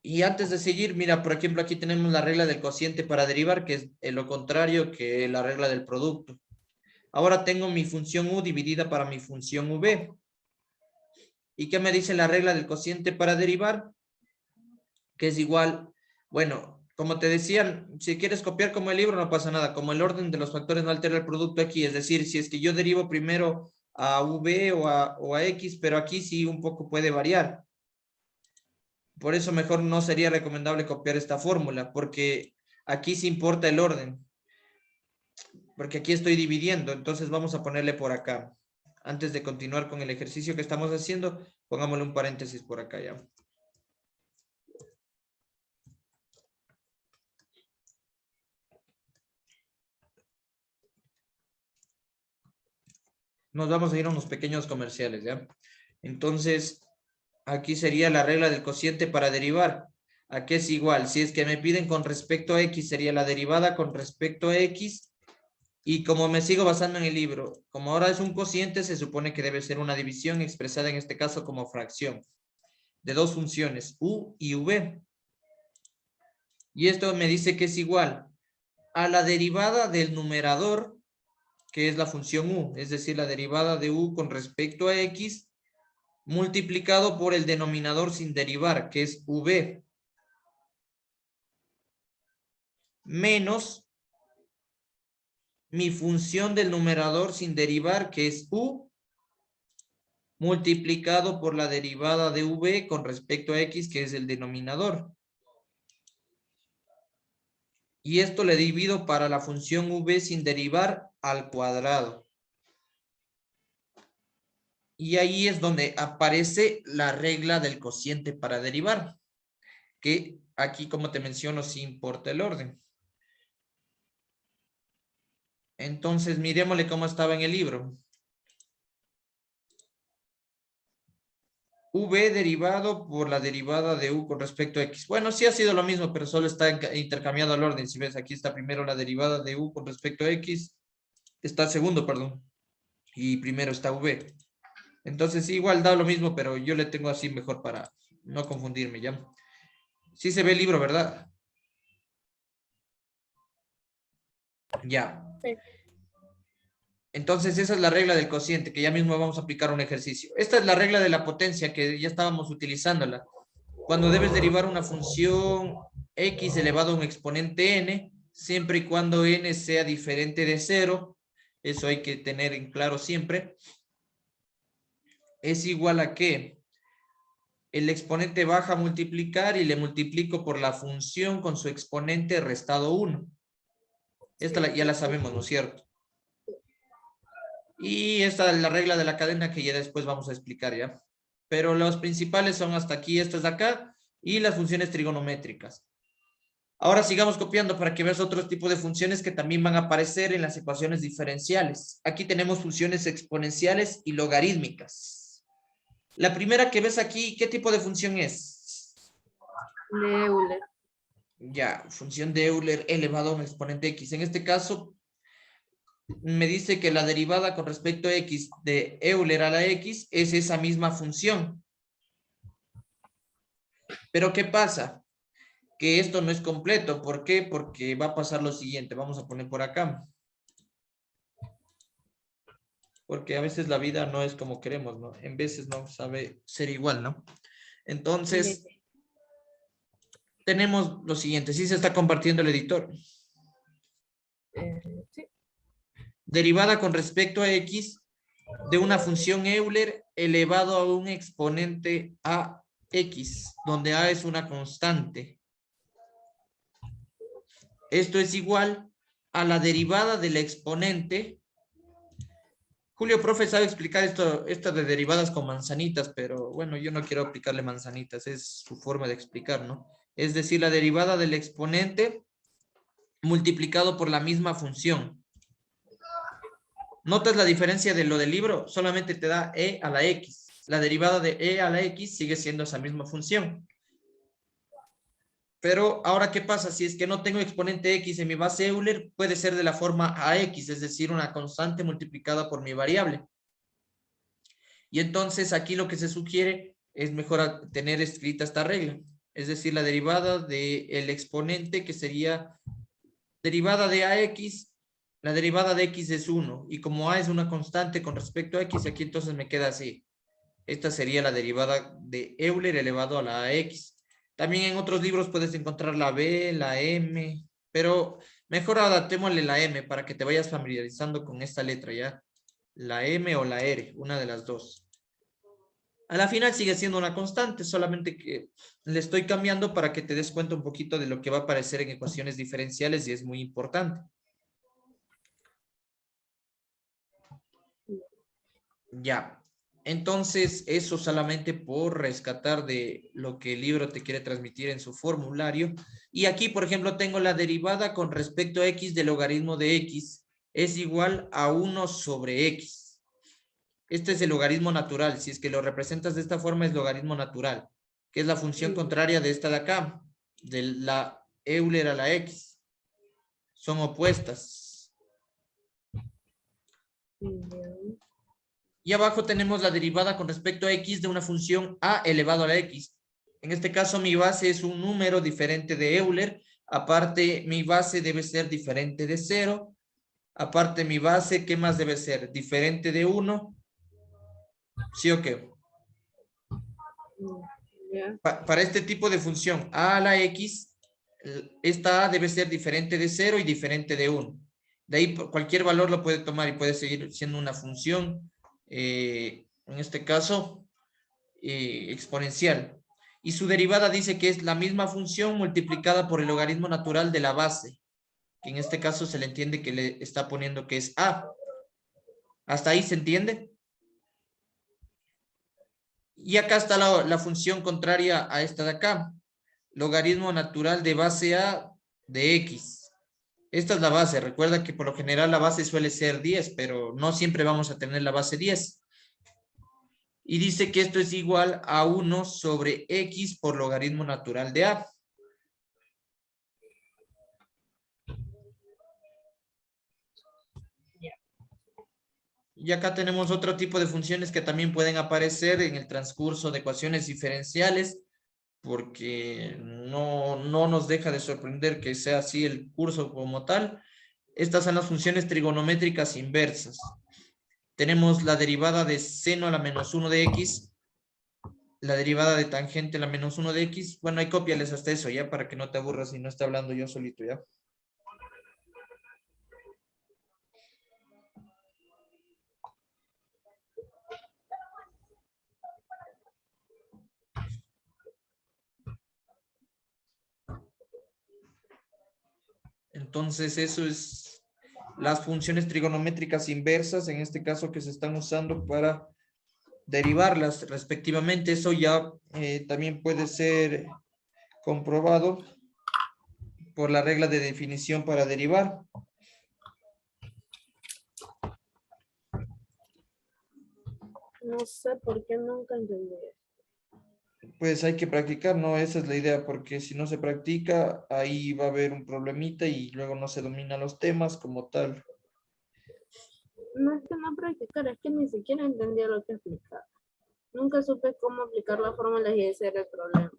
Y antes de seguir, mira, por ejemplo, aquí tenemos la regla del cociente para derivar, que es lo contrario que la regla del producto. Ahora tengo mi función u dividida para mi función v. ¿Y qué me dice la regla del cociente para derivar? Que es igual, bueno, como te decía, si quieres copiar como el libro no pasa nada, como el orden de los factores no altera el producto aquí, es decir, si es que yo derivo primero a v o a x, pero aquí sí un poco puede variar. Por eso mejor no sería recomendable copiar esta fórmula, porque aquí sí importa el orden, porque aquí estoy dividiendo, entonces vamos a ponerle por acá. Antes de continuar con el ejercicio que estamos haciendo, pongámosle un paréntesis por acá ya. Nos vamos a ir a unos pequeños comerciales, ¿ya? Entonces, aquí sería la regla del cociente para derivar. ¿A qué es igual? Si es que me piden con respecto a x, sería la derivada con respecto a x. Y como me sigo basando en el libro, como ahora es un cociente, se supone que debe ser una división expresada en este caso como fracción de dos funciones, u y v. Y esto me dice que es igual a la derivada del numerador, que es la función u, es decir, la derivada de u con respecto a x, multiplicado por el denominador sin derivar, que es v, menos mi función del numerador sin derivar, que es u, multiplicado por la derivada de v con respecto a x, que es el denominador. Y esto le divido para la función v sin derivar al cuadrado. Y ahí es donde aparece la regla del cociente para derivar, que aquí, como te menciono, sí importa el orden. Entonces, miremosle cómo estaba en el libro. V derivado por la derivada de U con respecto a X. Bueno, sí ha sido lo mismo, pero solo está intercambiado al orden. Si ves, aquí está primero la derivada de U con respecto a X. Está segundo, perdón. Y primero está V. Entonces, sí, igual da lo mismo, pero yo le tengo así mejor para no confundirme, ¿ya? Sí se ve el libro, ¿verdad? Ya. Sí. Entonces, esa es la regla del cociente, que ya mismo vamos a aplicar un ejercicio. Esta es la regla de la potencia, que ya estábamos utilizándola. Cuando debes derivar una función x elevado a un exponente n, siempre y cuando n sea diferente de 0, eso hay que tener en claro siempre, es igual a que el exponente baja a multiplicar y le multiplico por la función con su exponente restado 1. Esta ya la sabemos, ¿no es cierto? Y esta es la regla de la cadena que ya después vamos a explicar ya. Pero los principales son hasta aquí, estas de acá, y las funciones trigonométricas. Ahora sigamos copiando para que veas otros tipos de funciones que también van a aparecer en las ecuaciones diferenciales. Aquí tenemos funciones exponenciales y logarítmicas. La primera que ves aquí, ¿qué tipo de función es? De Euler. Ya, función de Euler elevado a un exponente x. En este caso, me dice que la derivada con respecto a x de Euler a la x es esa misma función. Pero ¿qué pasa? Que esto no es completo. ¿Por qué? Porque va a pasar lo siguiente. Vamos a poner por acá. Porque a veces la vida no es como queremos, ¿no? En veces no sabe ser igual, ¿no? Entonces, tenemos lo siguiente. Sí se está compartiendo el editor. Sí. Derivada con respecto a x de una función Euler elevado a un exponente a x, donde a es una constante. Esto es igual a la derivada del exponente. Julio, profe, sabe explicar esto de derivadas con manzanitas, pero bueno, yo no quiero aplicarle manzanitas, es su forma de explicar, ¿no? Es decir, la derivada del exponente multiplicado por la misma función. ¿Notas la diferencia de lo del libro? Solamente te da e a la x. La derivada de e a la x sigue siendo esa misma función. Pero ahora, ¿qué pasa? Si es que no tengo exponente x en mi base Euler, puede ser de la forma ax, es decir, una constante multiplicada por mi variable. Y entonces aquí lo que se sugiere es mejor tener escrita esta regla. Es decir, la derivada del exponente, que sería derivada de ax, la derivada de x es 1. Y como a es una constante con respecto a x, aquí entonces me queda así. Esta sería la derivada de Euler elevado a la ax. También en otros libros puedes encontrar la b, la m, pero mejor adaptémosle la m para que te vayas familiarizando con esta letra ya. La m o la r, una de las dos. A la final sigue siendo una constante, solamente que le estoy cambiando para que te des cuenta un poquito de lo que va a aparecer en ecuaciones diferenciales y es muy importante. Ya, entonces eso solamente por rescatar de lo que el libro te quiere transmitir en su formulario. Y aquí, por ejemplo, tengo la derivada con respecto a x del logaritmo de x es igual a 1 sobre x. Este es el logaritmo natural. Si es que lo representas de esta forma, es logaritmo natural, que es la función contraria de esta de acá, de la Euler a la x. Son opuestas. Y abajo tenemos la derivada con respecto a x de una función a elevado a la x. En este caso, mi base es un número diferente de Euler. Aparte, mi base debe ser diferente de 0. Aparte, mi base, ¿qué más debe ser? Diferente de 1. ¿Sí o qué? Para este tipo de función a la x, esta a debe ser diferente de 0 y diferente de 1. De ahí cualquier valor lo puede tomar y puede seguir siendo una función, en este caso, exponencial. Y su derivada dice que es la misma función multiplicada por el logaritmo natural de la base, que en este caso se le entiende que le está poniendo que es a. ¿Hasta ahí se entiende? Y acá está la función contraria a esta de acá. Logaritmo natural de base a de x. Esta es la base. Recuerda que por lo general la base suele ser 10, pero no siempre vamos a tener la base 10. Y dice que esto es igual a 1 sobre X por logaritmo natural de A. Y acá tenemos otro tipo de funciones que también pueden aparecer en el transcurso de ecuaciones diferenciales, porque no nos deja de sorprender que sea así el curso como tal. Estas son las funciones trigonométricas inversas. Tenemos la derivada de seno a la menos 1 de X, la derivada de tangente a la menos 1 de X. Bueno, ahí cópiales hasta eso ya para que no te aburras y no esté hablando yo solito ya. Entonces, eso es las funciones trigonométricas inversas, en este caso que se están usando para derivarlas respectivamente. Eso ya también puede ser comprobado por la regla de definición para derivar. No sé por qué nunca entendí. Pues hay que practicar, ¿no? Esa es la idea, porque si no se practica, ahí va a haber un problemita y luego no se dominan los temas como tal. No es que no practicar, es que ni siquiera entendía lo que explicaba. Nunca supe cómo aplicar la fórmula y ese era el problema.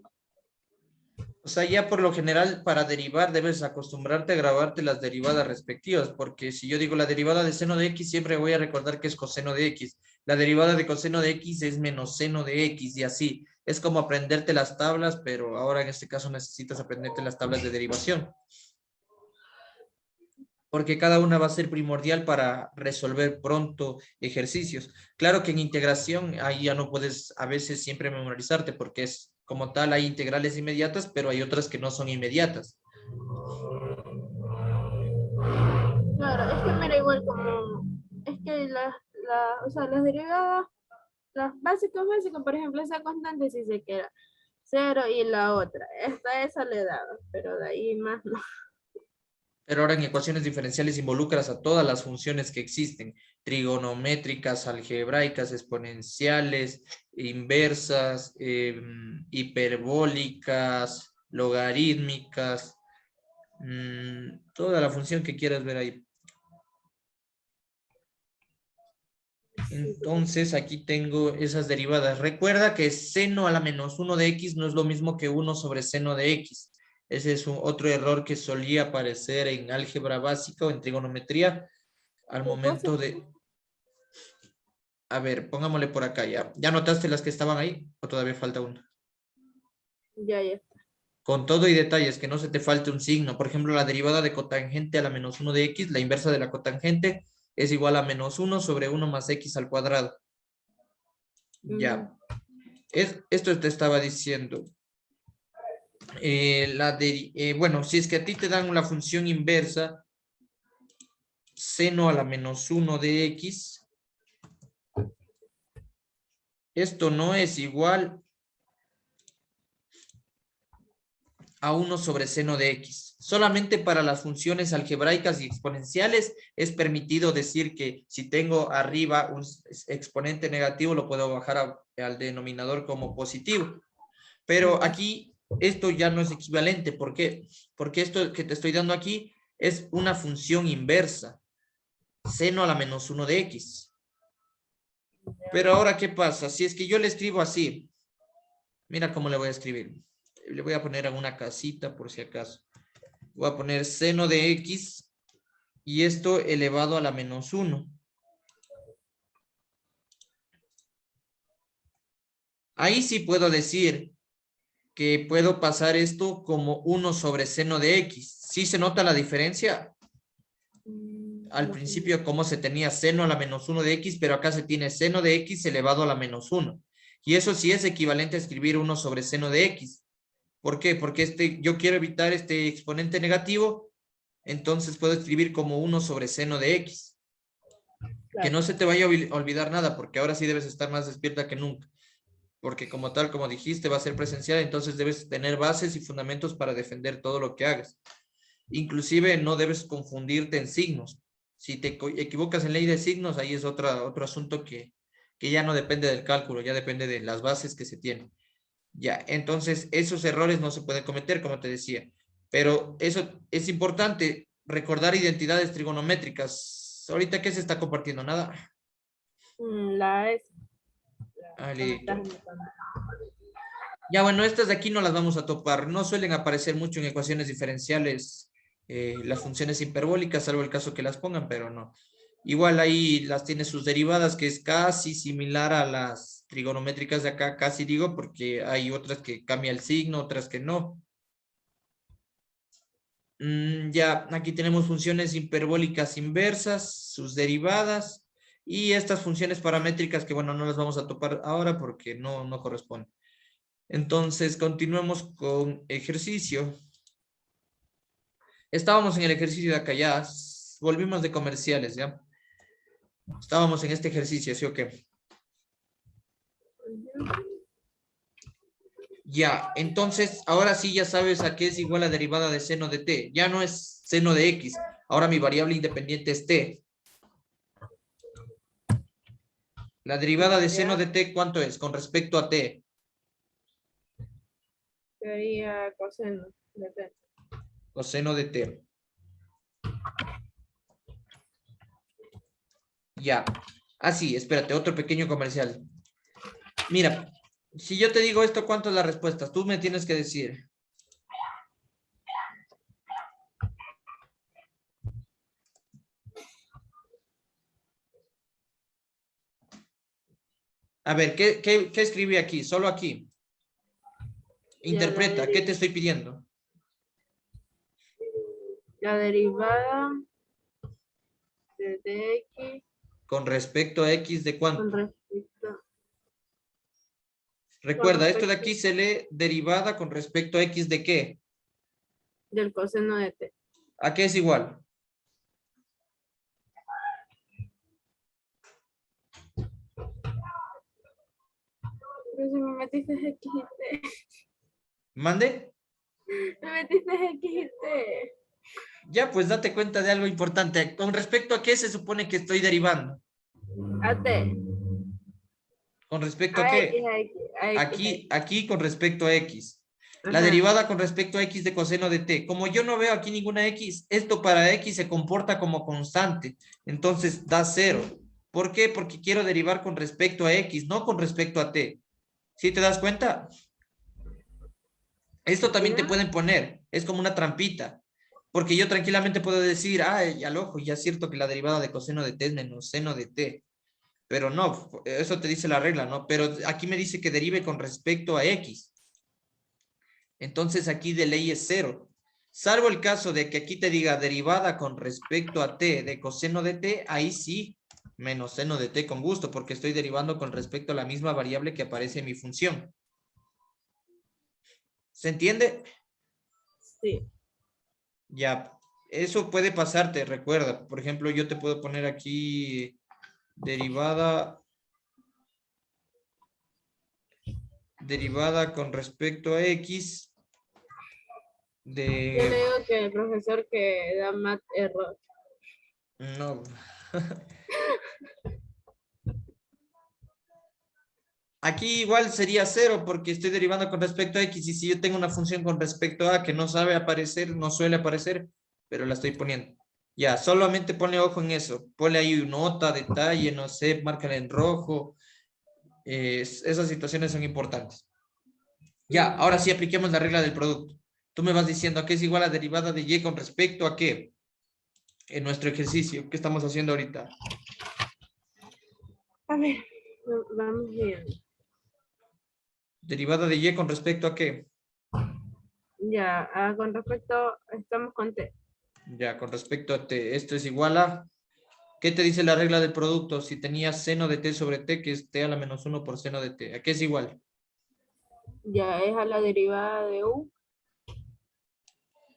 O sea, ya por lo general para derivar debes acostumbrarte a grabarte las derivadas respectivas, porque si yo digo la derivada de seno de X, siempre voy a recordar que es coseno de X. La derivada de coseno de X es menos seno de X y así. Es como aprenderte las tablas, pero ahora en este caso necesitas aprenderte las tablas de derivación. Porque cada una va a ser primordial para resolver pronto ejercicios. Claro que en integración ahí ya no puedes a veces siempre memorizarte porque es como tal, hay integrales inmediatas, pero hay otras que no son inmediatas. Claro, es que mira igual como, es que o sea, las derivadas, las básicas, por ejemplo, esa constante sí se queda cero y la otra, esa le daba, pero de ahí más no. Pero ahora en ecuaciones diferenciales involucras a todas las funciones que existen, trigonométricas, algebraicas, exponenciales, inversas, hiperbólicas, logarítmicas, toda la función que quieras ver ahí. Entonces aquí tengo esas derivadas. Recuerda que seno a la menos 1 de X no es lo mismo que 1 sobre seno de X. Ese es otro error que solía aparecer en álgebra básica o en trigonometría al momento de... A ver, pongámosle por acá ya. ¿Ya notaste las que estaban ahí? ¿O todavía falta una? Ya. Con todo y detalles, que no se te falte un signo. Por ejemplo, la derivada de cotangente a la menos 1 de X, la inversa de la cotangente, es igual a menos 1 sobre 1 más X al cuadrado. Ya. Esto te estaba diciendo. Bueno, si es que a ti te dan la función inversa, seno a la menos 1 de X, esto no es igual a 1 sobre seno de X. Solamente para las funciones algebraicas y exponenciales es permitido decir que si tengo arriba un exponente negativo, lo puedo bajar al denominador como positivo. Pero aquí esto ya no es equivalente. ¿Por qué? Porque esto que te estoy dando aquí es una función inversa. Seno a la menos 1 de X. Pero ahora, ¿qué pasa? Si es que yo le escribo así, mira cómo le voy a escribir. Le voy a poner en una casita por si acaso. Voy a poner seno de X y esto elevado a la menos 1. Ahí sí puedo decir que puedo pasar esto como 1 sobre seno de X. ¿Sí se nota la diferencia? Al principio como se tenía seno a la menos 1 de X, pero acá se tiene seno de X elevado a la menos 1. Y eso sí es equivalente a escribir 1 sobre seno de X. ¿Por qué? Porque yo quiero evitar este exponente negativo, entonces puedo escribir como 1 sobre seno de X. Claro. Que no se te vaya a olvidar nada, porque ahora sí debes estar más despierta que nunca. Porque como tal, como dijiste, va a ser presencial, entonces debes tener bases y fundamentos para defender todo lo que hagas. Inclusive no debes confundirte en signos. Si te equivocas en ley de signos, ahí es otro asunto que ya no depende del cálculo, ya depende de las bases que se tienen. Ya, entonces esos errores no se pueden cometer, como te decía. Pero eso es importante, recordar identidades trigonométricas. ¿Ahorita qué se está compartiendo? Nada. La S. Ah, ¿Dónde estás listo. anotando? Ya, bueno, estas de aquí no las vamos a topar. No suelen aparecer mucho en ecuaciones diferenciales las funciones hiperbólicas, salvo el caso que las pongan, pero no. Igual ahí las tiene sus derivadas, que es casi similar a las trigonométricas de acá, casi digo, porque hay otras que cambia el signo, otras que no. Ya, aquí tenemos funciones hiperbólicas inversas, sus derivadas, y estas funciones paramétricas que, bueno, no las vamos a topar ahora porque no corresponden. Entonces, continuemos con ejercicio. Estábamos en el ejercicio de acá ya. Volvimos de comerciales, ¿ya? Estábamos en este ejercicio, ¿sí o qué? Ya, entonces, ahora sí ya sabes a qué es igual la derivada de seno de t. Ya no es seno de x. Ahora mi variable independiente es t. La derivada de seno de t, ¿cuánto es? Con respecto a t. Sería coseno de T. Coseno de t. Ya. Ah, sí, espérate, otro pequeño comercial. Mira, si yo te digo esto, ¿cuánto es la respuesta? Tú me tienes que decir. A ver, ¿qué escribí aquí? Solo aquí. Ya Interpreta, ¿qué te estoy pidiendo? la derivada de dx Con respecto a x de con cuánto. respecto, con Recuerda, esto de respecto aquí se lee derivada con respecto a x de qué. del coseno de T. ¿A qué es igual? Pero si me metiste x y t. ¿Mande? Me metiste x y t. Ya, pues date cuenta de algo importante. ¿Con respecto a qué se supone que estoy derivando? A t. ¿Con respecto a A x, qué? a x, a x, a x. Aquí con respecto a x. La Ajá. derivada con respecto a x de coseno de t. Como yo no veo aquí ninguna x, esto para x se comporta como constante. Entonces da cero. ¿Por qué? Porque quiero derivar con respecto a x, no con respecto a t. ¿Sí te das cuenta? Esto también te Ya. pueden poner. Es como una trampita. Porque yo tranquilamente puedo decir, ay, al ojo, ya es cierto que la derivada de coseno de t es menos seno de t. Pero no, eso te dice la regla, ¿no? Pero aquí me dice que derive con respecto a x. Entonces aquí de ley es cero. Salvo el caso de que aquí te diga derivada con respecto a t de coseno de t, ahí sí, menos seno de t con gusto, porque estoy derivando con respecto a la misma variable que aparece en mi función. ¿Se entiende? Sí. Ya, eso puede pasarte, recuerda. Por ejemplo, yo te puedo poner aquí derivada con respecto a x Yo le de... digo que el profesor que da mat error. No. Aquí igual sería cero porque estoy derivando con respecto a x y si yo tengo una función con respecto a que no sabe aparecer, no suele aparecer, pero la estoy poniendo. Ya, solamente ponle ojo en eso. Ponle ahí nota, detalle, no sé, márcala en rojo. Esas situaciones son importantes. Ya, ahora sí apliquemos la regla del producto. Tú me vas diciendo a qué es igual a derivada de y con respecto a qué en nuestro ejercicio que estamos haciendo ahorita. A ver, vamos bien. Derivada de y con respecto a qué. Ya, con respecto, estamos con T. Ya, con respecto a t, esto es igual a... ¿Qué te dice la regla del producto? Si tenías seno de t sobre t, que es t a la menos 1 por seno de t. ¿A qué es igual? Ya es a la derivada de U.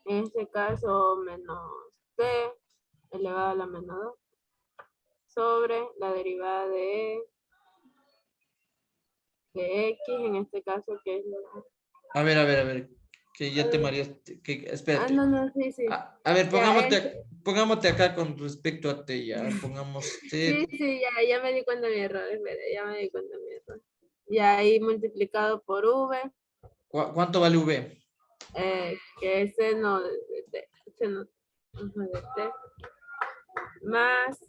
En este caso, menos T elevado a la menos 2 sobre la derivada de X, en este caso, que es la... A ver, a ver, a ver. Que ya te mareaste. Espérate. No, no, sí, sí. A ver, Ya, es, pongámote acá con respecto a T, ya. Pongamos sí, T. sí, ya me di cuenta de mi error, espera, ya me di cuenta de mi error. Ya ahí multiplicado por V, ¿Cuánto vale V? que es seno de, seno, ajá, de T, más,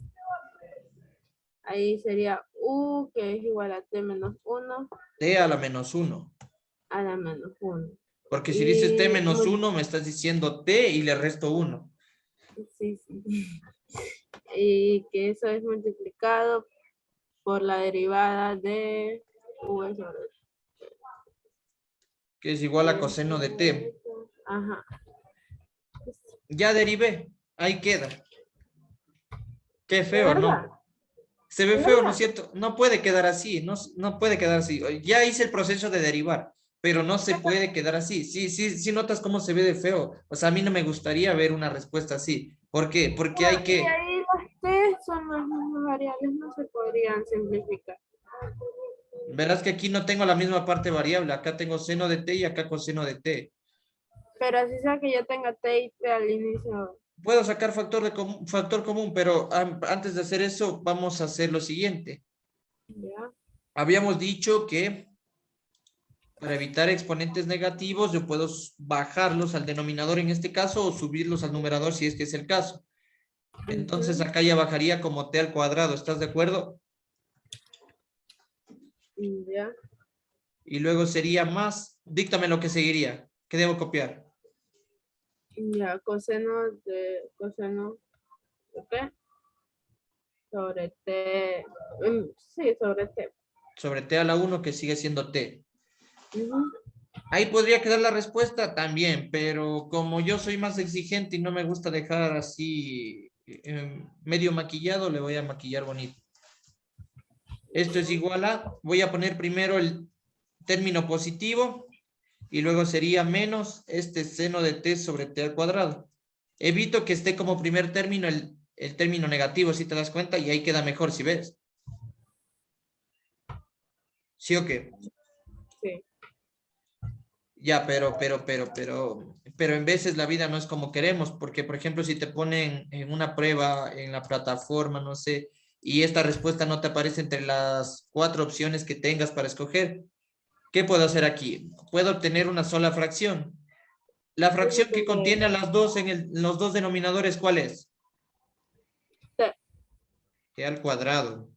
ahí sería U, que es igual a T menos 1, T a la menos 1. a la menos 1. Porque si dices T Y, menos 1, me estás diciendo T y le resto 1. sí, sí. Y que eso es multiplicado por la derivada de V sobre Que es igual a T. coseno de T. Ajá. Ya derivé. Ahí queda. Qué ¿De feo, verdad? ¿no? Se ve ¿De feo, ¿no es verdad? cierto? No puede quedar así, no, no puede quedar así. Ya hice el proceso de derivar, pero no se puede quedar así. Sí, sí, sí notas cómo se ve de feo. O sea, a mí no me gustaría ver una respuesta así. ¿Por qué? Porque hay Y que, ahí las T son las mismas variables, no se podrían simplificar. verás que aquí no tengo la misma parte variable. Acá tengo seno de t y acá coseno de t. Pero así sea que yo tenga T y T al inicio. Puedo sacar factor común, pero antes de hacer eso, vamos a hacer lo siguiente. ¿Ya? Habíamos dicho que para evitar exponentes negativos, yo puedo bajarlos al denominador en este caso o subirlos al numerador si es que es el caso. Entonces Ujú. acá ya bajaría como t al cuadrado, ¿estás de acuerdo? ¿Ya? Y luego sería más, díctame lo que seguiría. ¿Qué debo copiar? Ya, coseno de T sobre T. Sí, sobre T. Sobre t a la 1 que sigue siendo t. Ujú. Ahí podría quedar la respuesta también, pero como yo soy más exigente y no me gusta dejar así medio maquillado, le voy a maquillar bonito. Esto es igual a, voy a poner primero el término positivo y luego sería menos este seno de t sobre t al cuadrado. Evito que esté como primer término el término negativo, si te das cuenta, y ahí queda mejor, si ves. ¿Sí o qué? Sí. Ya, pero en veces la vida no es como queremos, porque por ejemplo, si te ponen en una prueba en la plataforma, no sé, y esta respuesta no te aparece entre las 4 opciones que tengas para escoger, ¿qué puedo hacer aquí? Puedo obtener una sola fracción. La Eso fracción que tiene contiene a las dos en los dos denominadores, ¿cuál es? T, T al cuadrado.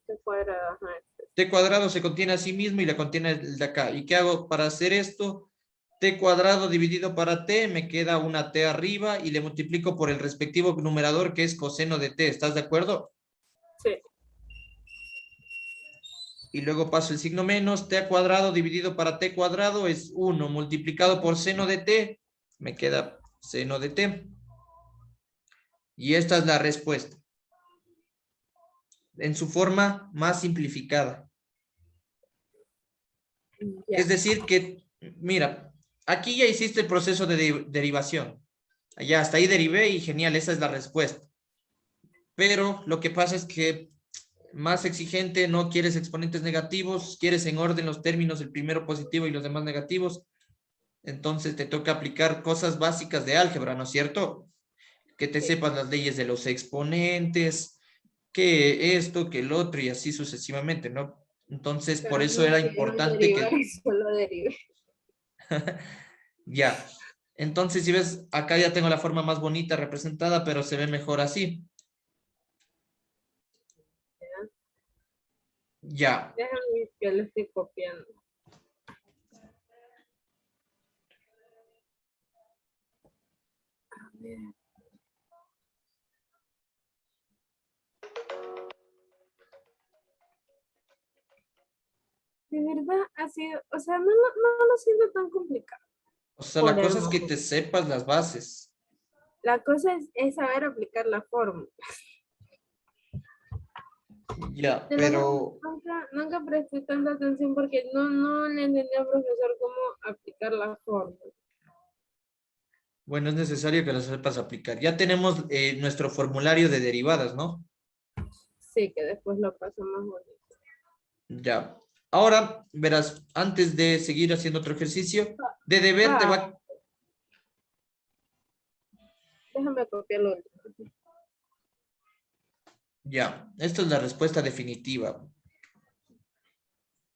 T cuadrado. Ajá. T cuadrado se contiene a sí mismo y la contiene el de acá. ¿Y qué hago para hacer esto? T cuadrado dividido para T, me queda una T arriba y le multiplico por el respectivo numerador que es coseno de T. ¿Estás de acuerdo? Sí. Y luego paso el signo menos, T cuadrado dividido para T cuadrado es 1 multiplicado por seno de T, me queda seno de T. Y esta es la respuesta, en su forma más simplificada. Es Ya. decir que, mira, aquí ya hiciste el proceso de derivación. Ya hasta ahí derivé y genial, esa es la respuesta. Pero lo que pasa es que más exigente, no quieres exponentes negativos, quieres en orden los términos, el primero positivo y los demás negativos. Entonces te toca aplicar cosas básicas de álgebra, ¿no es cierto? Que te Sí. sepas las leyes de los exponentes, que esto, que el otro y así sucesivamente, ¿no? Entonces, por Pero eso no era sé, no importante derivar, que solo derivar. ya. Entonces, si ves, acá ya tengo la forma más bonita representada, pero se ve mejor así. Ya. Déjame que lo estoy copiando. A ver. De verdad ha sido, o sea, no lo siento tan complicado O sea, la por el cosa es que momento. te sepas las bases. La cosa es saber aplicar la fórmula. Ya, Te lo juro, pero nunca presté tanta atención porque no le entendí al profesor cómo aplicar la fórmula. bueno, es necesario que lo sepas aplicar. Ya tenemos nuestro formulario de derivadas, ¿no? Sí, que después lo paso más bonito. Ya. Ahora, verás, antes de seguir haciendo otro ejercicio, de deber te va... Déjame copiarlo. Ya, esta es la respuesta definitiva.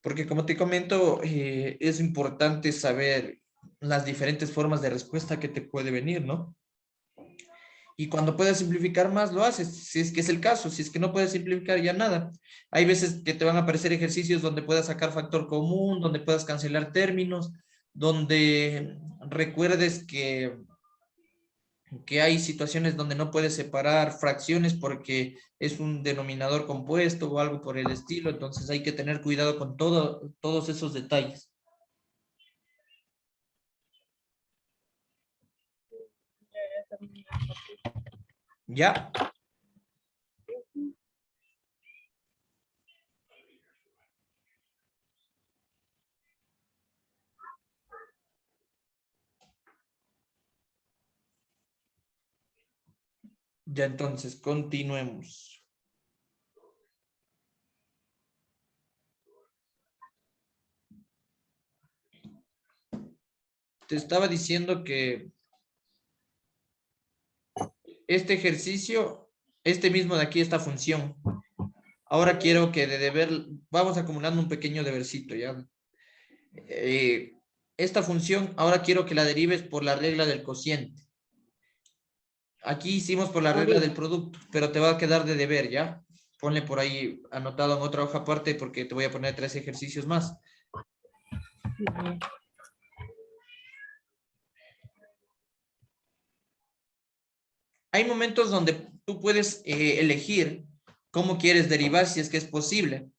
Porque como te comento, es importante saber las diferentes formas de respuesta que te puede venir, ¿no? Y cuando puedas simplificar más, lo haces, si es que es el caso. Si es que no puedes simplificar, ya nada. Hay veces que te van a aparecer ejercicios donde puedas sacar factor común, donde puedas cancelar términos, donde recuerdes que hay situaciones donde no puedes separar fracciones porque es un denominador compuesto o algo por el estilo. Entonces hay que tener cuidado con todos esos detalles. ¿Ya? Ya entonces, continuemos. Te estaba diciendo que este ejercicio, este mismo de aquí, esta función, ahora quiero que de deber, vamos acumulando un pequeño debercito, ¿ya? Eh, esta función, ahora quiero que la derives por la regla del cociente. Aquí hicimos por la regla del producto, pero te va a quedar de deber, ¿ya? Ponle por ahí anotado en otra hoja aparte porque te voy a poner 3 ejercicios más. Hay momentos donde tú puedes elegir cómo quieres derivar si es que es posible.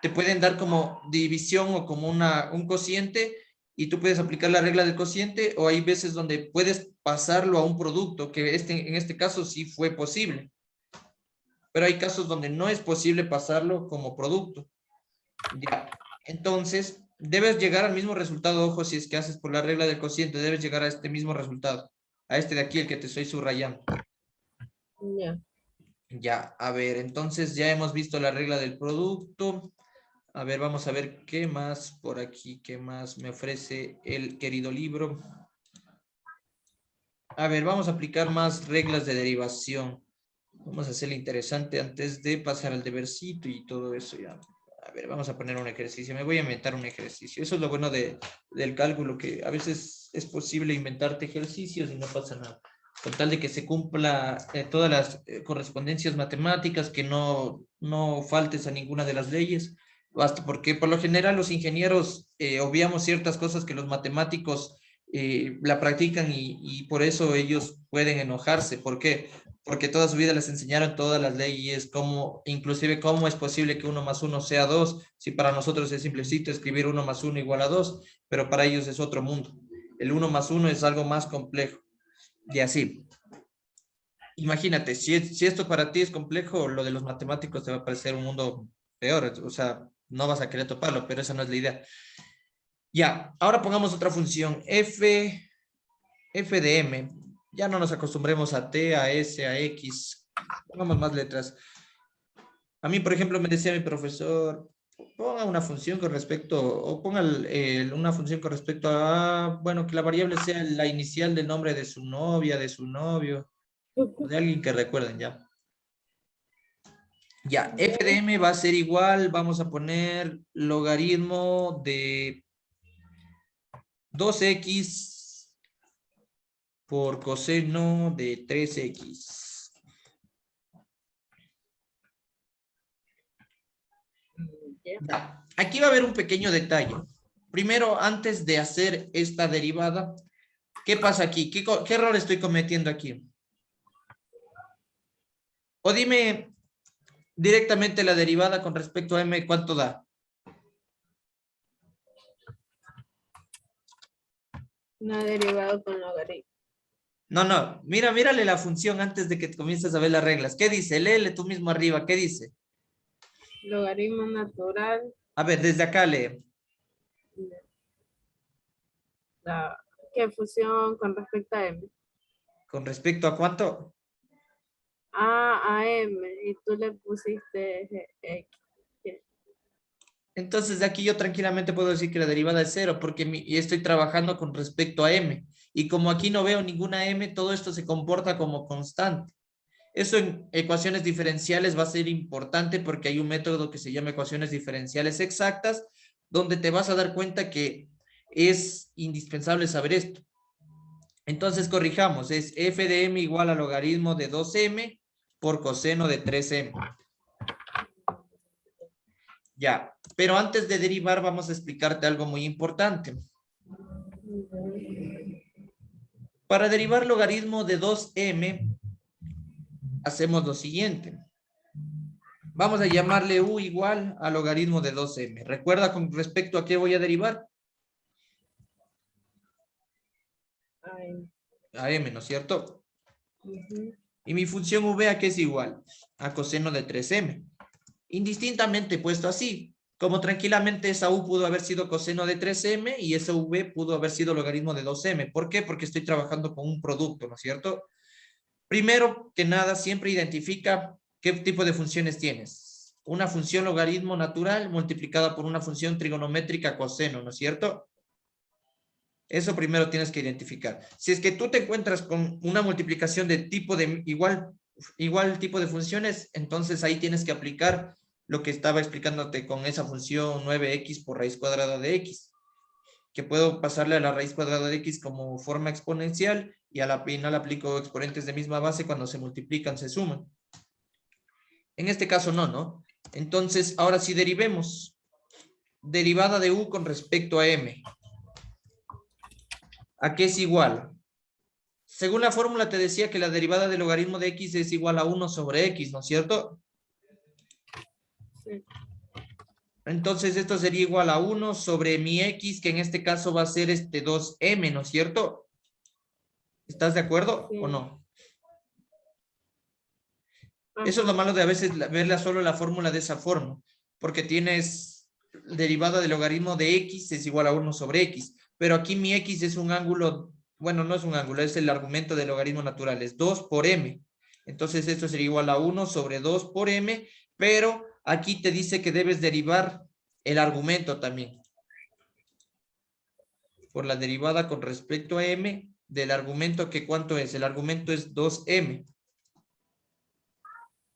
Te pueden dar como división o como un cociente y tú puedes aplicar la regla del cociente, o hay veces donde puedes pasarlo a un producto, que en este caso sí fue posible. Pero hay casos donde no es posible pasarlo como producto. Ya. Entonces, debes llegar al mismo resultado, ojo, si es que haces por la regla del cociente, debes llegar a este mismo resultado, a este de aquí, el que te estoy subrayando. Ya. Ya, a ver, entonces ya hemos visto la regla del producto. A ver, vamos a ver qué más por aquí, qué más me ofrece el querido libro. A ver, vamos a aplicar más reglas de derivación. Vamos a hacerle interesante antes de pasar al debercito y todo eso ya. A ver, vamos a poner un ejercicio. Me voy a inventar un ejercicio. Eso es lo bueno del cálculo, que a veces es posible inventarte ejercicios y no pasa nada. Con tal de que se cumpla todas las correspondencias matemáticas, que no faltes a ninguna de las leyes. Basta, porque por lo general los ingenieros obviamos ciertas cosas que los matemáticos la practican y por eso ellos pueden enojarse. ¿Por qué? Porque toda su vida les enseñaron todas las leyes, cómo, inclusive cómo es posible que 1 más 1 sea 2, si para nosotros es simplecito escribir 1 más 1 igual a 2, pero para ellos es otro mundo. El 1 más 1 es algo más complejo. Y así, imagínate, si esto para ti es complejo, lo de los matemáticos te va a parecer un mundo peor, o sea, no vas a querer toparlo, pero esa no es la idea. Ya, ahora pongamos otra función, f de m. Ya no nos acostumbremos a t, a s, a x. Pongamos más letras. A mí, por ejemplo, me decía mi profesor, ponga una función con respecto, o ponga una función con respecto a, bueno, que la variable sea la inicial del nombre de su novia, de su novio, o de alguien que recuerden ya. Ya, f de m va a ser igual, vamos a poner logaritmo de 2x por coseno de 3x. Ya. Aquí va a haber un pequeño detalle. Primero, antes de hacer esta derivada, ¿qué pasa aquí? ¿Qué error estoy cometiendo aquí? O dime directamente la derivada con respecto a m, ¿cuánto da? Una derivada con logaritmo. No, mírale la función antes de que comiences a ver las reglas. ¿Qué dice? Léele tú mismo arriba, ¿qué dice? Logaritmo natural. A ver, desde acá lee. La, ¿qué función con respecto a m? ¿Con respecto a cuánto? A m, y tú le pusiste x. Entonces, de aquí yo tranquilamente puedo decir que la derivada es cero, porque y estoy trabajando con respecto a m. Y como aquí no veo ninguna m, todo esto se comporta como constante. Eso en ecuaciones diferenciales va a ser importante porque hay un método que se llama ecuaciones diferenciales exactas, donde te vas a dar cuenta que es indispensable saber esto. Entonces, corrijamos, es f de m igual al logaritmo de 2m por coseno de 3m. Ya, pero antes de derivar vamos a explicarte algo muy importante. Para derivar logaritmo de 2m, hacemos lo siguiente. Vamos a llamarle u igual al logaritmo de 2m. ¿Recuerda con respecto a qué voy a derivar? Ay, A m, ¿no es cierto? ujú. Y mi función v a qué es igual? A coseno de 3m. Indistintamente puesto así, como tranquilamente esa u pudo haber sido coseno de 3m y esa v pudo haber sido logaritmo de 2m. ¿Por qué? Porque estoy trabajando con un producto, ¿no es cierto? Primero que nada, siempre identifica qué tipo de funciones tienes. Una función logaritmo natural multiplicada por una función trigonométrica coseno, ¿no es cierto? Eso primero tienes que identificar. Si es que tú te encuentras con una multiplicación de tipo de igual tipo de funciones, entonces ahí tienes que aplicar lo que estaba explicándote con esa función 9x por raíz cuadrada de x, que puedo pasarle a la raíz cuadrada de x como forma exponencial y a la final aplico exponentes de misma base cuando se multiplican, se suman. En este caso no, ¿no? Entonces, ahora sí derivemos. Derivada de u con respecto a m. ¿A qué es igual? Según la fórmula te decía que la derivada del logaritmo de x es igual a 1 sobre x, ¿no es cierto? Sí, Entonces esto sería igual a 1 sobre mi x, que en este caso va a ser este 2m, ¿no es cierto? ¿Estás de acuerdo o sí. no? Eso es lo Ajá. malo de a veces verla solo la fórmula de esa forma, porque tienes derivada del logaritmo de x es igual a 1 sobre x, pero aquí mi x es un ángulo, bueno, no es un ángulo, es el argumento del logaritmo natural, es 2 por m. Entonces esto sería igual a 1 sobre 2 por m, pero aquí te dice que debes derivar el argumento también, por la derivada con respecto a m del argumento, que ¿cuánto es? El argumento es 2m.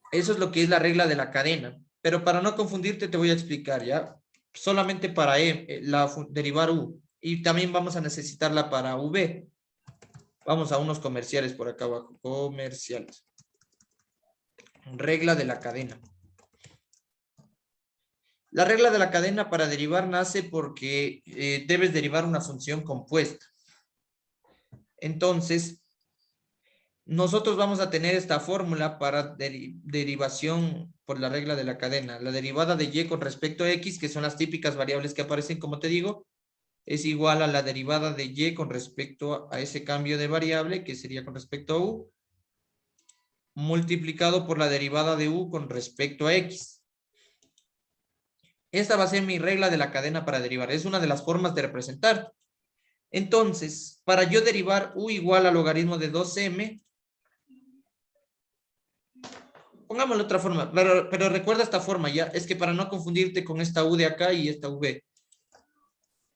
Eso es lo que es la regla de la cadena. Pero para no confundirte, te voy a explicar, ¿ya? Solamente para derivar u. Y también vamos a necesitarla para v. Vamos a unos comerciales por acá abajo. Comerciales. Regla de la cadena. La regla de la cadena para derivar nace porque debes derivar una función compuesta. Entonces, nosotros vamos a tener esta fórmula para derivación por la regla de la cadena. La derivada de y con respecto a x, que son las típicas variables que aparecen, como te digo, es igual a la derivada de y con respecto a ese cambio de variable, que sería con respecto a u, multiplicado por la derivada de u con respecto a x. Esta va a ser mi regla de la cadena para derivar. Es una de las formas de representar. Entonces, para yo derivar u igual al logaritmo de 2m, pongámoslo de otra forma, pero recuerda esta forma ya, es que para no confundirte con esta u de acá y esta v.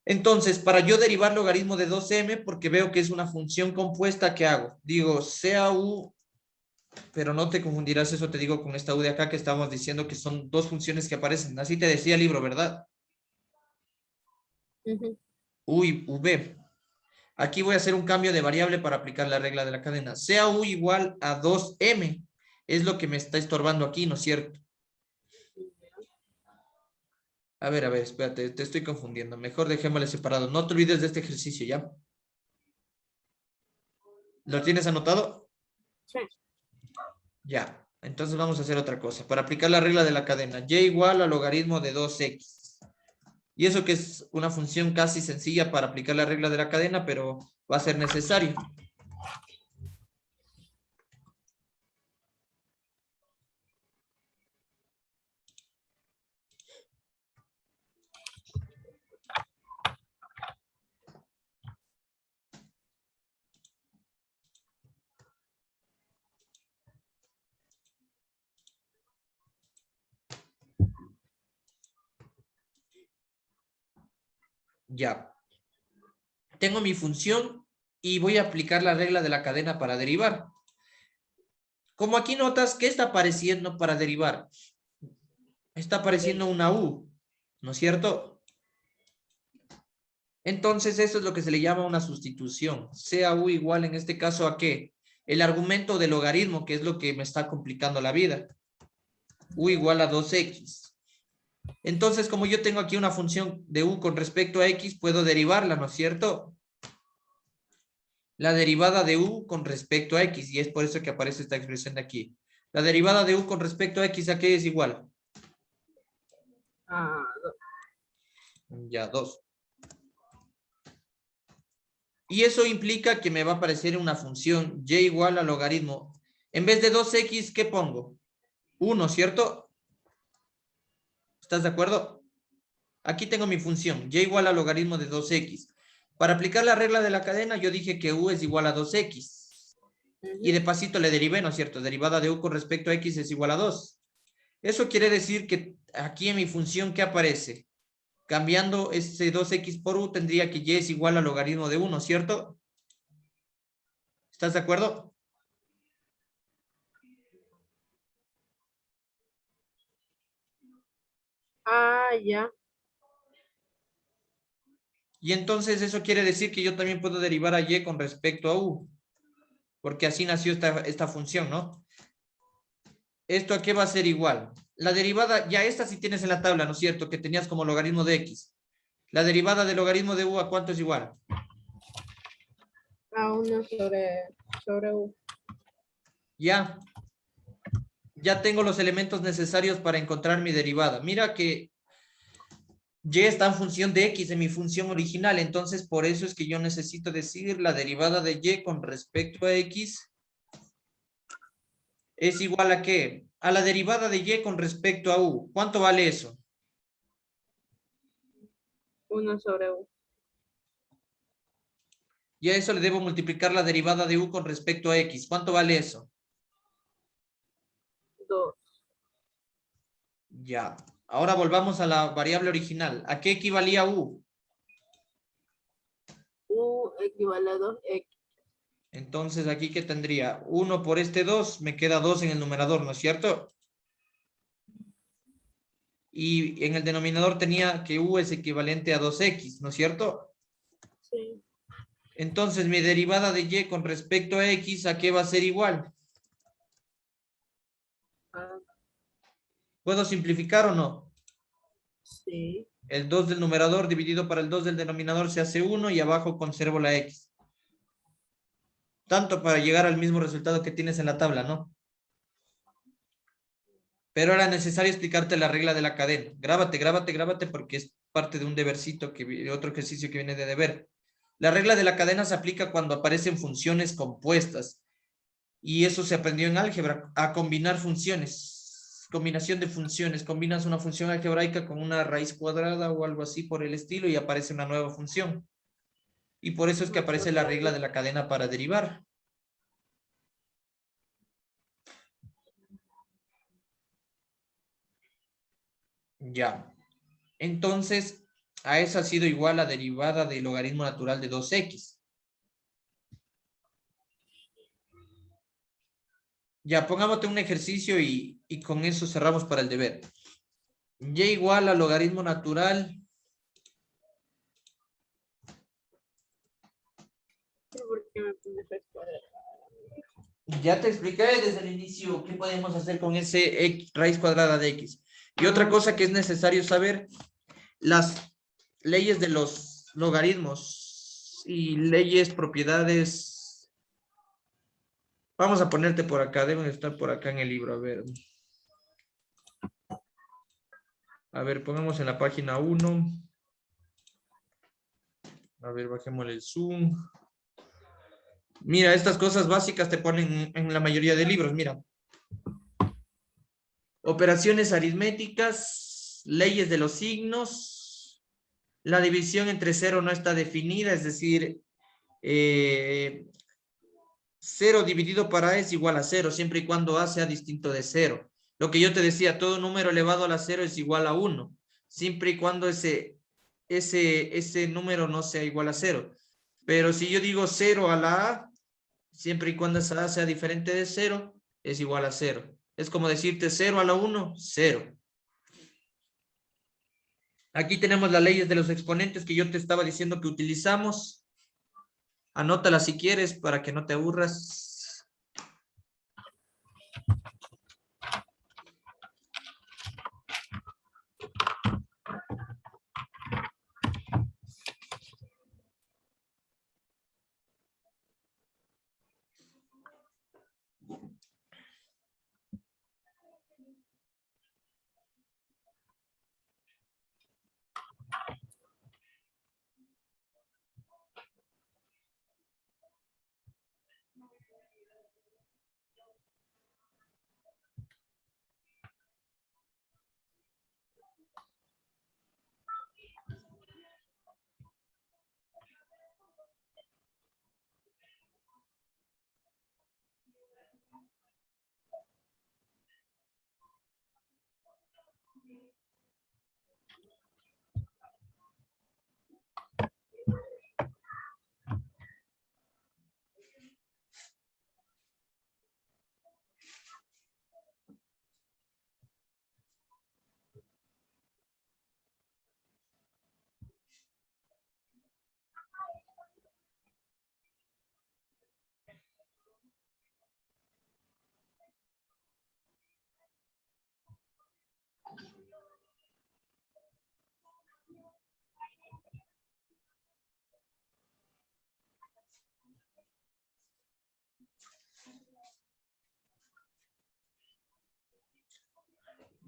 Entonces, para yo derivar logaritmo de 2m, porque veo que es una función compuesta, ¿qué hago? Digo, sea u, pero no te confundirás, eso te digo con esta u de acá que estamos diciendo que son dos funciones que aparecen. Así te decía el libro, ¿verdad? Ujú. U y v. Aquí voy a hacer un cambio de variable para aplicar la regla de la cadena. Sea u igual a 2m, es lo que me está estorbando aquí, ¿no es cierto? A ver, espérate, te estoy confundiendo. Mejor dejémosle separado. No te olvides de este ejercicio, ¿ya? ¿Lo tienes anotado? Sí. Ya. Entonces vamos a hacer otra cosa. Para aplicar la regla de la cadena, y igual al logaritmo de 2x. Y eso que es una función casi sencilla para aplicar la regla de la cadena, pero va a ser necesario. Ya. Tengo mi función y voy a aplicar la regla de la cadena para derivar. Como aquí notas, ¿qué está apareciendo para derivar? Está apareciendo una U, ¿no es cierto? Entonces, eso es lo que se le llama una sustitución. Sea U igual en este caso a ¿qué? El argumento del logaritmo, que es lo que me está complicando la vida. U igual a 2x. Entonces, como yo tengo aquí una función de U con respecto a x, puedo derivarla, ¿no es cierto? La derivada de U con respecto a x, y es por eso que aparece esta expresión de aquí. La derivada de U con respecto a x, ¿a qué es igual? Ah, Ya, 2. Y eso implica que me va a aparecer una función y igual al logaritmo. En vez de 2x, ¿qué pongo? 1, ¿cierto? ¿Estás de acuerdo? Aquí tengo mi función, y igual al logaritmo de 2x. Para aplicar la regla de la cadena, yo dije que u es igual a 2x. Y de pasito le derivé, ¿no es cierto? Derivada de u con respecto a x es igual a 2. Eso quiere decir que aquí en mi función, ¿qué aparece? Cambiando ese 2x por u, tendría que y es igual al logaritmo de 1, ¿cierto? ¿Estás de acuerdo? ya. Y entonces eso quiere decir que yo también puedo derivar a y con respecto a u, porque así nació esta función, ¿no? ¿Esto a qué va a ser igual? La derivada, ya esta sí tienes en la tabla, ¿no es cierto? Que tenías como logaritmo de x. La derivada del logaritmo de u, ¿a cuánto es igual? A 1 sobre U. Ya tengo los elementos necesarios para encontrar mi derivada. Mira que y está en función de x en mi función original, entonces por eso es que yo necesito decir la derivada de y con respecto a x es igual a ¿qué? A la derivada de y con respecto a u. ¿Cuánto vale eso? 1 sobre U. Y a eso le debo multiplicar la derivada de u con respecto a x. ¿Cuánto vale eso? 2. Ya. Ahora volvamos a la variable original. ¿A qué equivalía u? U equivale a 2x. Entonces aquí ¿qué tendría? 1 por este 2, me queda 2 en el numerador, ¿no es cierto? Y en el denominador tenía que u es equivalente a 2x, ¿no es cierto? Sí. Entonces mi derivada de y con respecto a x, ¿a qué va a ser igual? Ah, ¿Puedo simplificar o no? sí. El 2 del numerador dividido para el 2 del denominador se hace 1 y abajo conservo la x. Tanto para llegar al mismo resultado que tienes en la tabla, ¿no? Pero era necesario explicarte la regla de la cadena. Grábate porque es parte de un debercito, otro ejercicio que viene de deber. La regla de la cadena se aplica cuando aparecen funciones compuestas. Y eso se aprendió en álgebra, a combinar funciones. Combinación de funciones. Combinas una función algebraica con una raíz cuadrada o algo así por el estilo y aparece una nueva función. Y por eso es que aparece la regla de la cadena para derivar. Ya. Entonces, a eso ha sido igual la derivada del logaritmo natural de 2x. Ya, pongámote un ejercicio y con eso cerramos para el deber. Y igual al logaritmo natural. ¿Por qué me pones esto? Ya te expliqué desde el inicio qué podemos hacer con ese raíz cuadrada de x. Y otra cosa que es necesario saber, las leyes de los logaritmos y leyes, propiedades. Vamos a ponerte por acá, deben estar por acá en el libro. A ver, pongamos en la página 1. A ver, bajémosle el zoom. Mira, estas cosas básicas te ponen en la mayoría de libros, mira. Operaciones aritméticas, leyes de los signos, la división entre cero no está definida, es decir, 0 dividido para A es igual a 0, siempre y cuando A sea distinto de 0. Lo que yo te decía, todo número elevado a la 0 es igual a 1, siempre y cuando ese ese número no sea igual a cero. Pero si yo digo 0 a la A, siempre y cuando esa A sea diferente de 0, es igual a 0. Es como decirte 0 a la 1, 0. Aquí tenemos las leyes de los exponentes que yo te estaba diciendo que utilizamos. Anótalas si quieres para que no te aburras.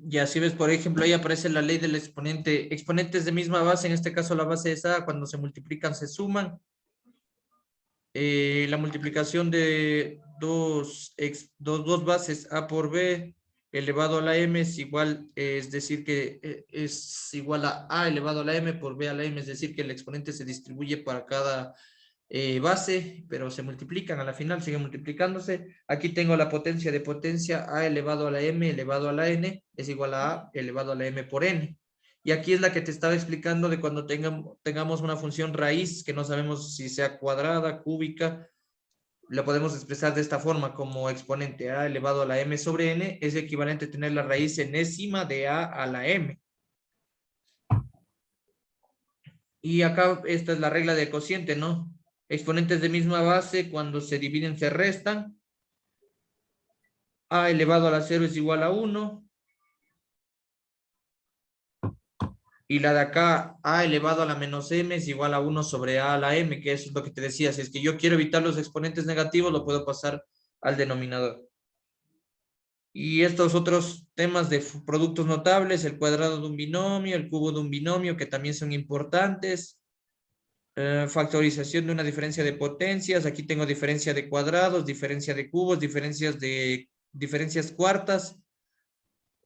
Ya si ves, por ejemplo, ahí aparece la ley del exponente. Exponentes de misma base, en este caso la base es A, cuando se multiplican se suman. La multiplicación de dos bases A por B elevado a la M es igual, es decir, que es igual a elevado a la M por B a la M, es decir, que el exponente se distribuye para cada base, pero se multiplican a la final, siguen multiplicándose. Aquí tengo la potencia de potencia A elevado a la M elevado a la N es igual a A elevado a la M por N. Y aquí es la que te estaba explicando de cuando tengamos una función raíz que no sabemos si sea cuadrada, cúbica, la podemos expresar de esta forma como exponente A elevado a la M sobre N es equivalente a tener la raíz enésima de A a la M. Y acá esta es la regla del cociente, ¿no? Exponentes de misma base cuando se dividen se restan. A elevado a la 0 es igual a 1. Y la de acá, A elevado a la menos M es igual a 1 sobre A a la M, que eso es lo que te decía. Si es que yo quiero evitar los exponentes negativos, lo puedo pasar al denominador. Y estos otros temas de productos notables, el cuadrado de un binomio, el cubo de un binomio, que también son importantes. Factorización de una diferencia de potencias. Aquí tengo diferencia de cuadrados, diferencia de cubos, diferencias cuartas.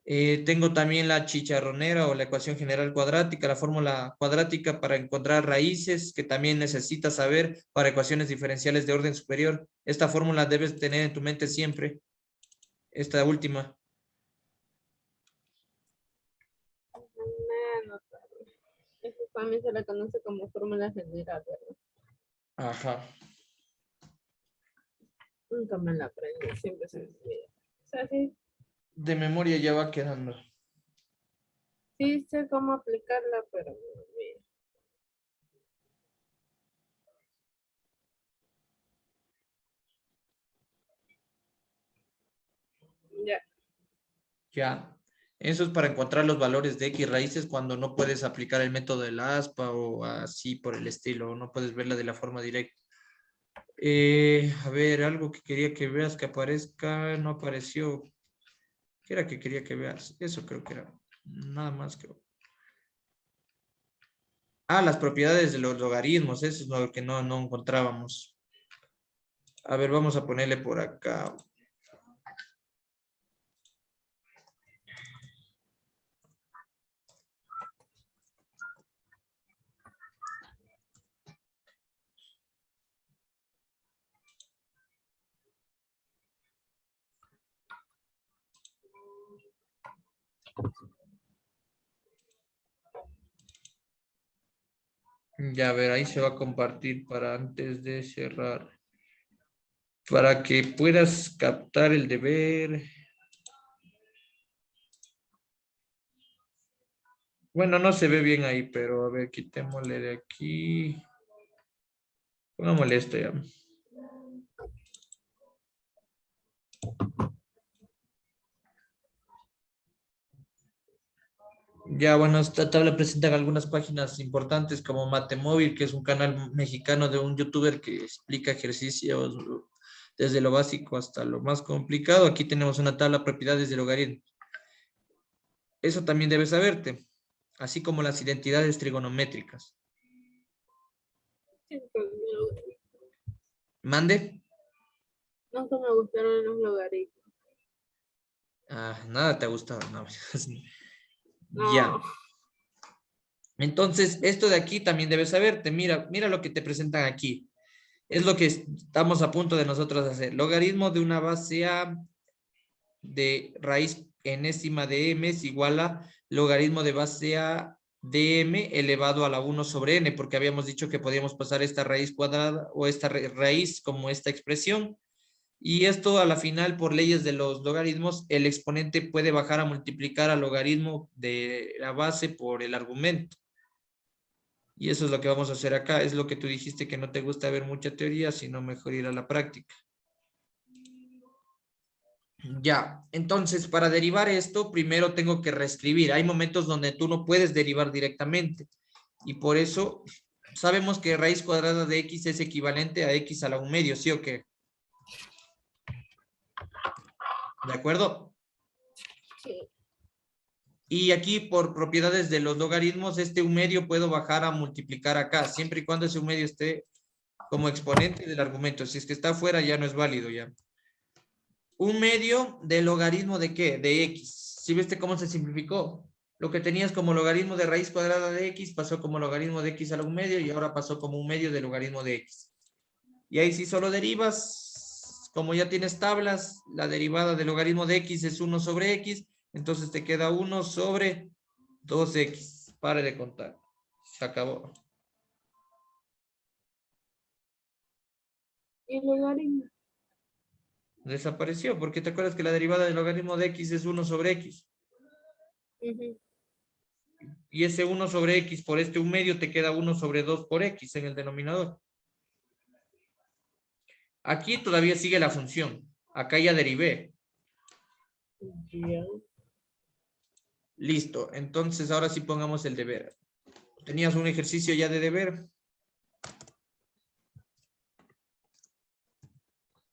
Tengo también la chicharronera o la ecuación general cuadrática, la fórmula cuadrática para encontrar raíces, que también necesitas saber para ecuaciones diferenciales de orden superior. Esta fórmula debes tener en tu mente siempre, esta última. No, eso también se le conoce como fórmula general, ¿verdad? Ajá. Nunca me la aprendí, siempre se me olvida. O sea, sí, De memoria ya va quedando. sí sé cómo aplicarla, pero me olvida. Ya. Ya. Eso es para encontrar los valores de X raíces cuando no puedes aplicar el método del aspa o así por el estilo, no puedes verla de la forma directa. A ver, algo que quería que veas que aparezca, no apareció. ¿Qué era que quería que veas? Eso creo que era. Nada más creo. Ah, las propiedades de los logaritmos, eso es lo que no encontrábamos. A ver, vamos a ponerle por acá. Ya, a ver, ahí se va a compartir para antes de cerrar. Para que puedas captar el deber. Bueno, no se ve bien ahí, pero a ver, quitémosle de aquí. Pongámosle esto ya. Ya, bueno, esta tabla presenta algunas páginas importantes como Matemóvil, que es un canal mexicano de un youtuber que explica ejercicios desde lo básico hasta lo más complicado. Aquí tenemos una tabla de propiedades del logaritmo. Eso también debes saberte, así como las identidades trigonométricas. Sí, pues, Mande. nunca me gustaron los logaritmos. Ah, nada te ha gustado, no. No. Ya. Entonces, esto de aquí también debes saberte. Mira, mira lo que te presentan aquí. Es lo que estamos a punto de nosotros hacer. Logaritmo de una base A de raíz enésima de m es igual a logaritmo de base A de m elevado a la 1 sobre n, porque habíamos dicho que podíamos pasar esta raíz cuadrada o esta raíz como esta expresión. Y esto a la final, por leyes de los logaritmos, el exponente puede bajar a multiplicar al logaritmo de la base por el argumento. Y eso es lo que vamos a hacer acá. Es lo que tú dijiste que no te gusta ver mucha teoría, sino mejor ir a la práctica. Ya, entonces para derivar esto, primero tengo que reescribir. Hay momentos donde tú no puedes derivar directamente. Y por eso sabemos que raíz cuadrada de x es equivalente a x a la 1/2, ¿sí o qué? ¿De acuerdo? Sí. Y aquí por propiedades de los logaritmos, este 1/2 puedo bajar a multiplicar acá, siempre y cuando ese 1/2 esté como exponente del argumento. Si es que está afuera ya no es válido ya. 1/2 del logaritmo de ¿qué? De x. ¿Sí viste cómo se simplificó? Lo que tenías como logaritmo de raíz cuadrada de x pasó como logaritmo de x a la 1/2 y ahora pasó como 1/2 del logaritmo de x. Y ahí sí solo derivas, como ya tienes tablas, la derivada del logaritmo de x es 1 sobre x, entonces te queda 1 sobre 2x. Pare de contar. Se acabó. ¿Y logaritmo? Desapareció, porque te acuerdas que la derivada del logaritmo de x es 1 sobre x. Ujú. Y ese 1 sobre x por este 1/2 te queda 1 sobre 2 por x en el denominador. Aquí todavía sigue la función. Acá ya derivé. Ya. Listo. Entonces ahora sí pongamos el deber. ¿Tenías un ejercicio ya de deber?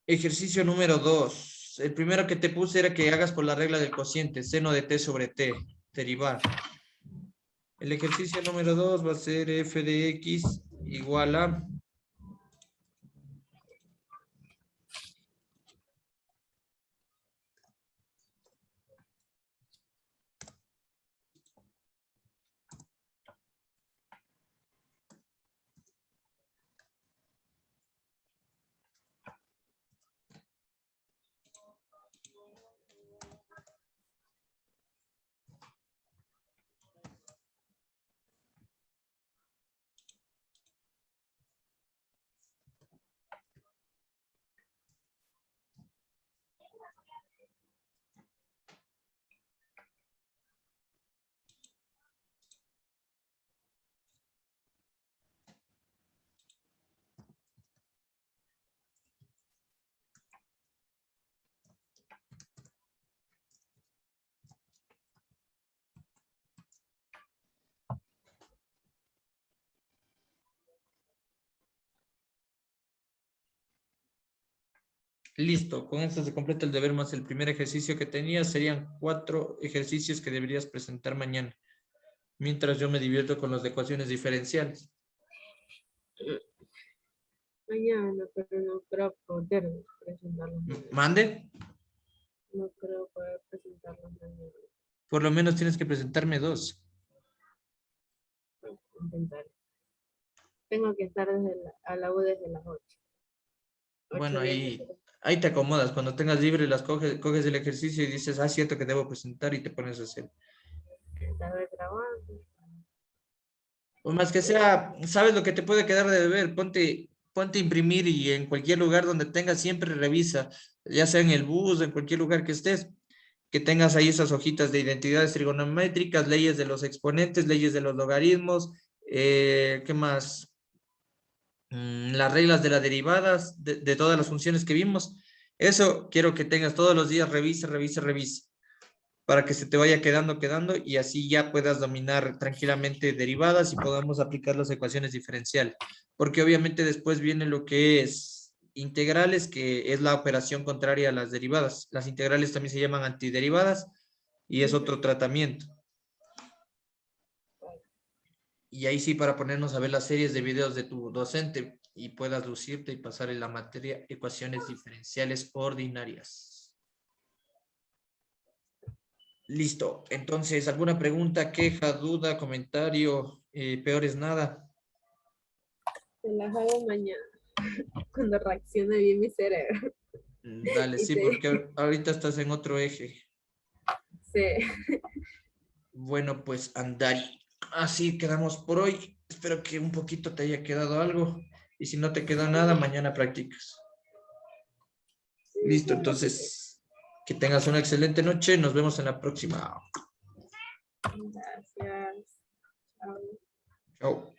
Ejercicio número 2. El primero que te puse era que hagas por la regla del cociente, seno de t sobre t, derivar. El ejercicio número 2 va a ser f de x igual a... Listo, con esto se completa el deber más el primer ejercicio que tenías. Serían 4 ejercicios que deberías presentar mañana. Mientras yo me divierto con las ecuaciones diferenciales. Mañana, pero no creo poder presentarlos mañana. ¿Mande? No creo poder presentarlos mañana. Por lo menos tienes que presentarme 2. Intentar. Tengo que estar a la U desde las 8. Bueno, 8:10. ahí te acomodas. Cuando tengas libre, las coges el ejercicio y dices, ah, cierto que debo presentar y te pones a hacer. Estar de trabajo. O más que sea, ¿sabes lo que te puede quedar de deber? Ponte a imprimir y en cualquier lugar donde tengas, siempre revisa, ya sea en el bus, en cualquier lugar que estés, que tengas ahí esas hojitas de identidades trigonométricas, leyes de los exponentes, leyes de los logaritmos, ¿qué más? Las reglas de las derivadas, de todas las funciones que vimos. Eso quiero que tengas todos los días, revise, revise, revise, para que se te vaya quedando y así ya puedas dominar tranquilamente derivadas y podamos aplicar las ecuaciones diferenciales. Porque obviamente después viene lo que es integrales, que es la operación contraria a las derivadas. Las integrales también se llaman antiderivadas y es otro tratamiento. Y ahí sí, para ponernos a ver las series de videos de tu docente y puedas lucirte y pasar en la materia ecuaciones diferenciales ordinarias. Listo. Entonces, ¿alguna pregunta, queja, duda, comentario? Peor es nada. Se las hago mañana, cuando reaccione bien mi cerebro. Dale, Y sí, porque ahorita estás en otro eje. se, Bueno, pues Andari. Así quedamos por hoy. Espero que un poquito te haya quedado algo. Y si no te queda nada, mañana practicas. Listo, entonces, que tengas una excelente noche. Nos vemos en la próxima. gracias. Chao. Chao.